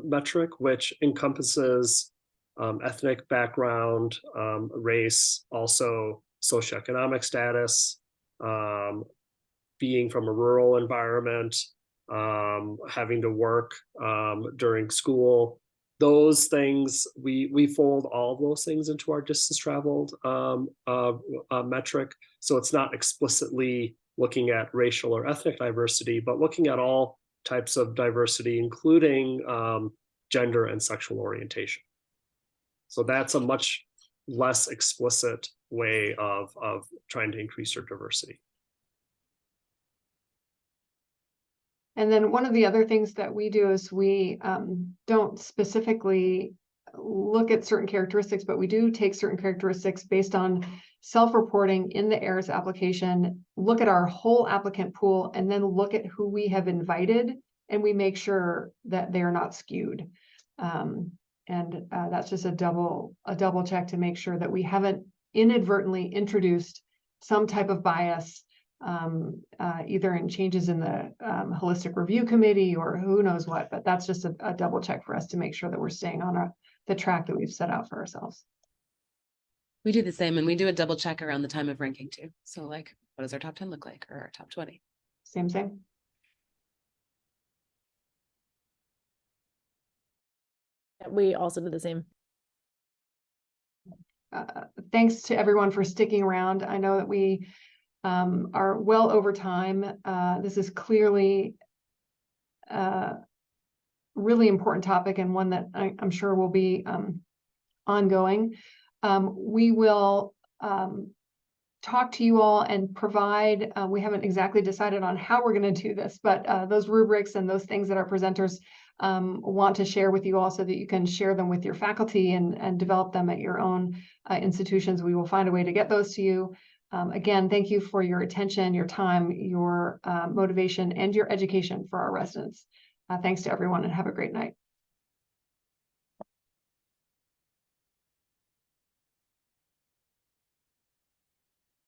metric, which encompasses ethnic background, race, also socioeconomic status, being from a rural environment, having to work during school. Those things, we fold all of those things into our distance traveled metric. So it's not explicitly looking at racial or ethnic diversity, but looking at all types of diversity, including gender and sexual orientation. So that's a much less explicit way of trying to increase your diversity. and then one of the other things that we do is we don't specifically look at certain characteristics, but we do take certain characteristics based on self-reporting in the AIRS application, look at our whole applicant pool, and then look at who we have invited, and we make sure that they're not skewed. And that's just a double check to make sure that we haven't inadvertently introduced some type of bias, either in changes in the holistic review committee or who knows what, but that's just a double check for us to make sure that we're staying on the track that we've set out for ourselves. We do the same, and we do a double check around the time of ranking too. So like, what does our top 10 look like, or our top 20? Same. We also do the same. Thanks to everyone for sticking around. I know that we are well over time. This is clearly a really important topic, and one that I'm sure will be ongoing. We will talk to you all and provide, we haven't exactly decided on how we're going to do this, but those rubrics and those things that our presenters want to share with you all, so that you can share them with your faculty and develop them at your own institutions. We will find a way to get those to you. Again, thank you for your attention, your time, your motivation, and your education for our residents. Thanks to everyone, and have a great night.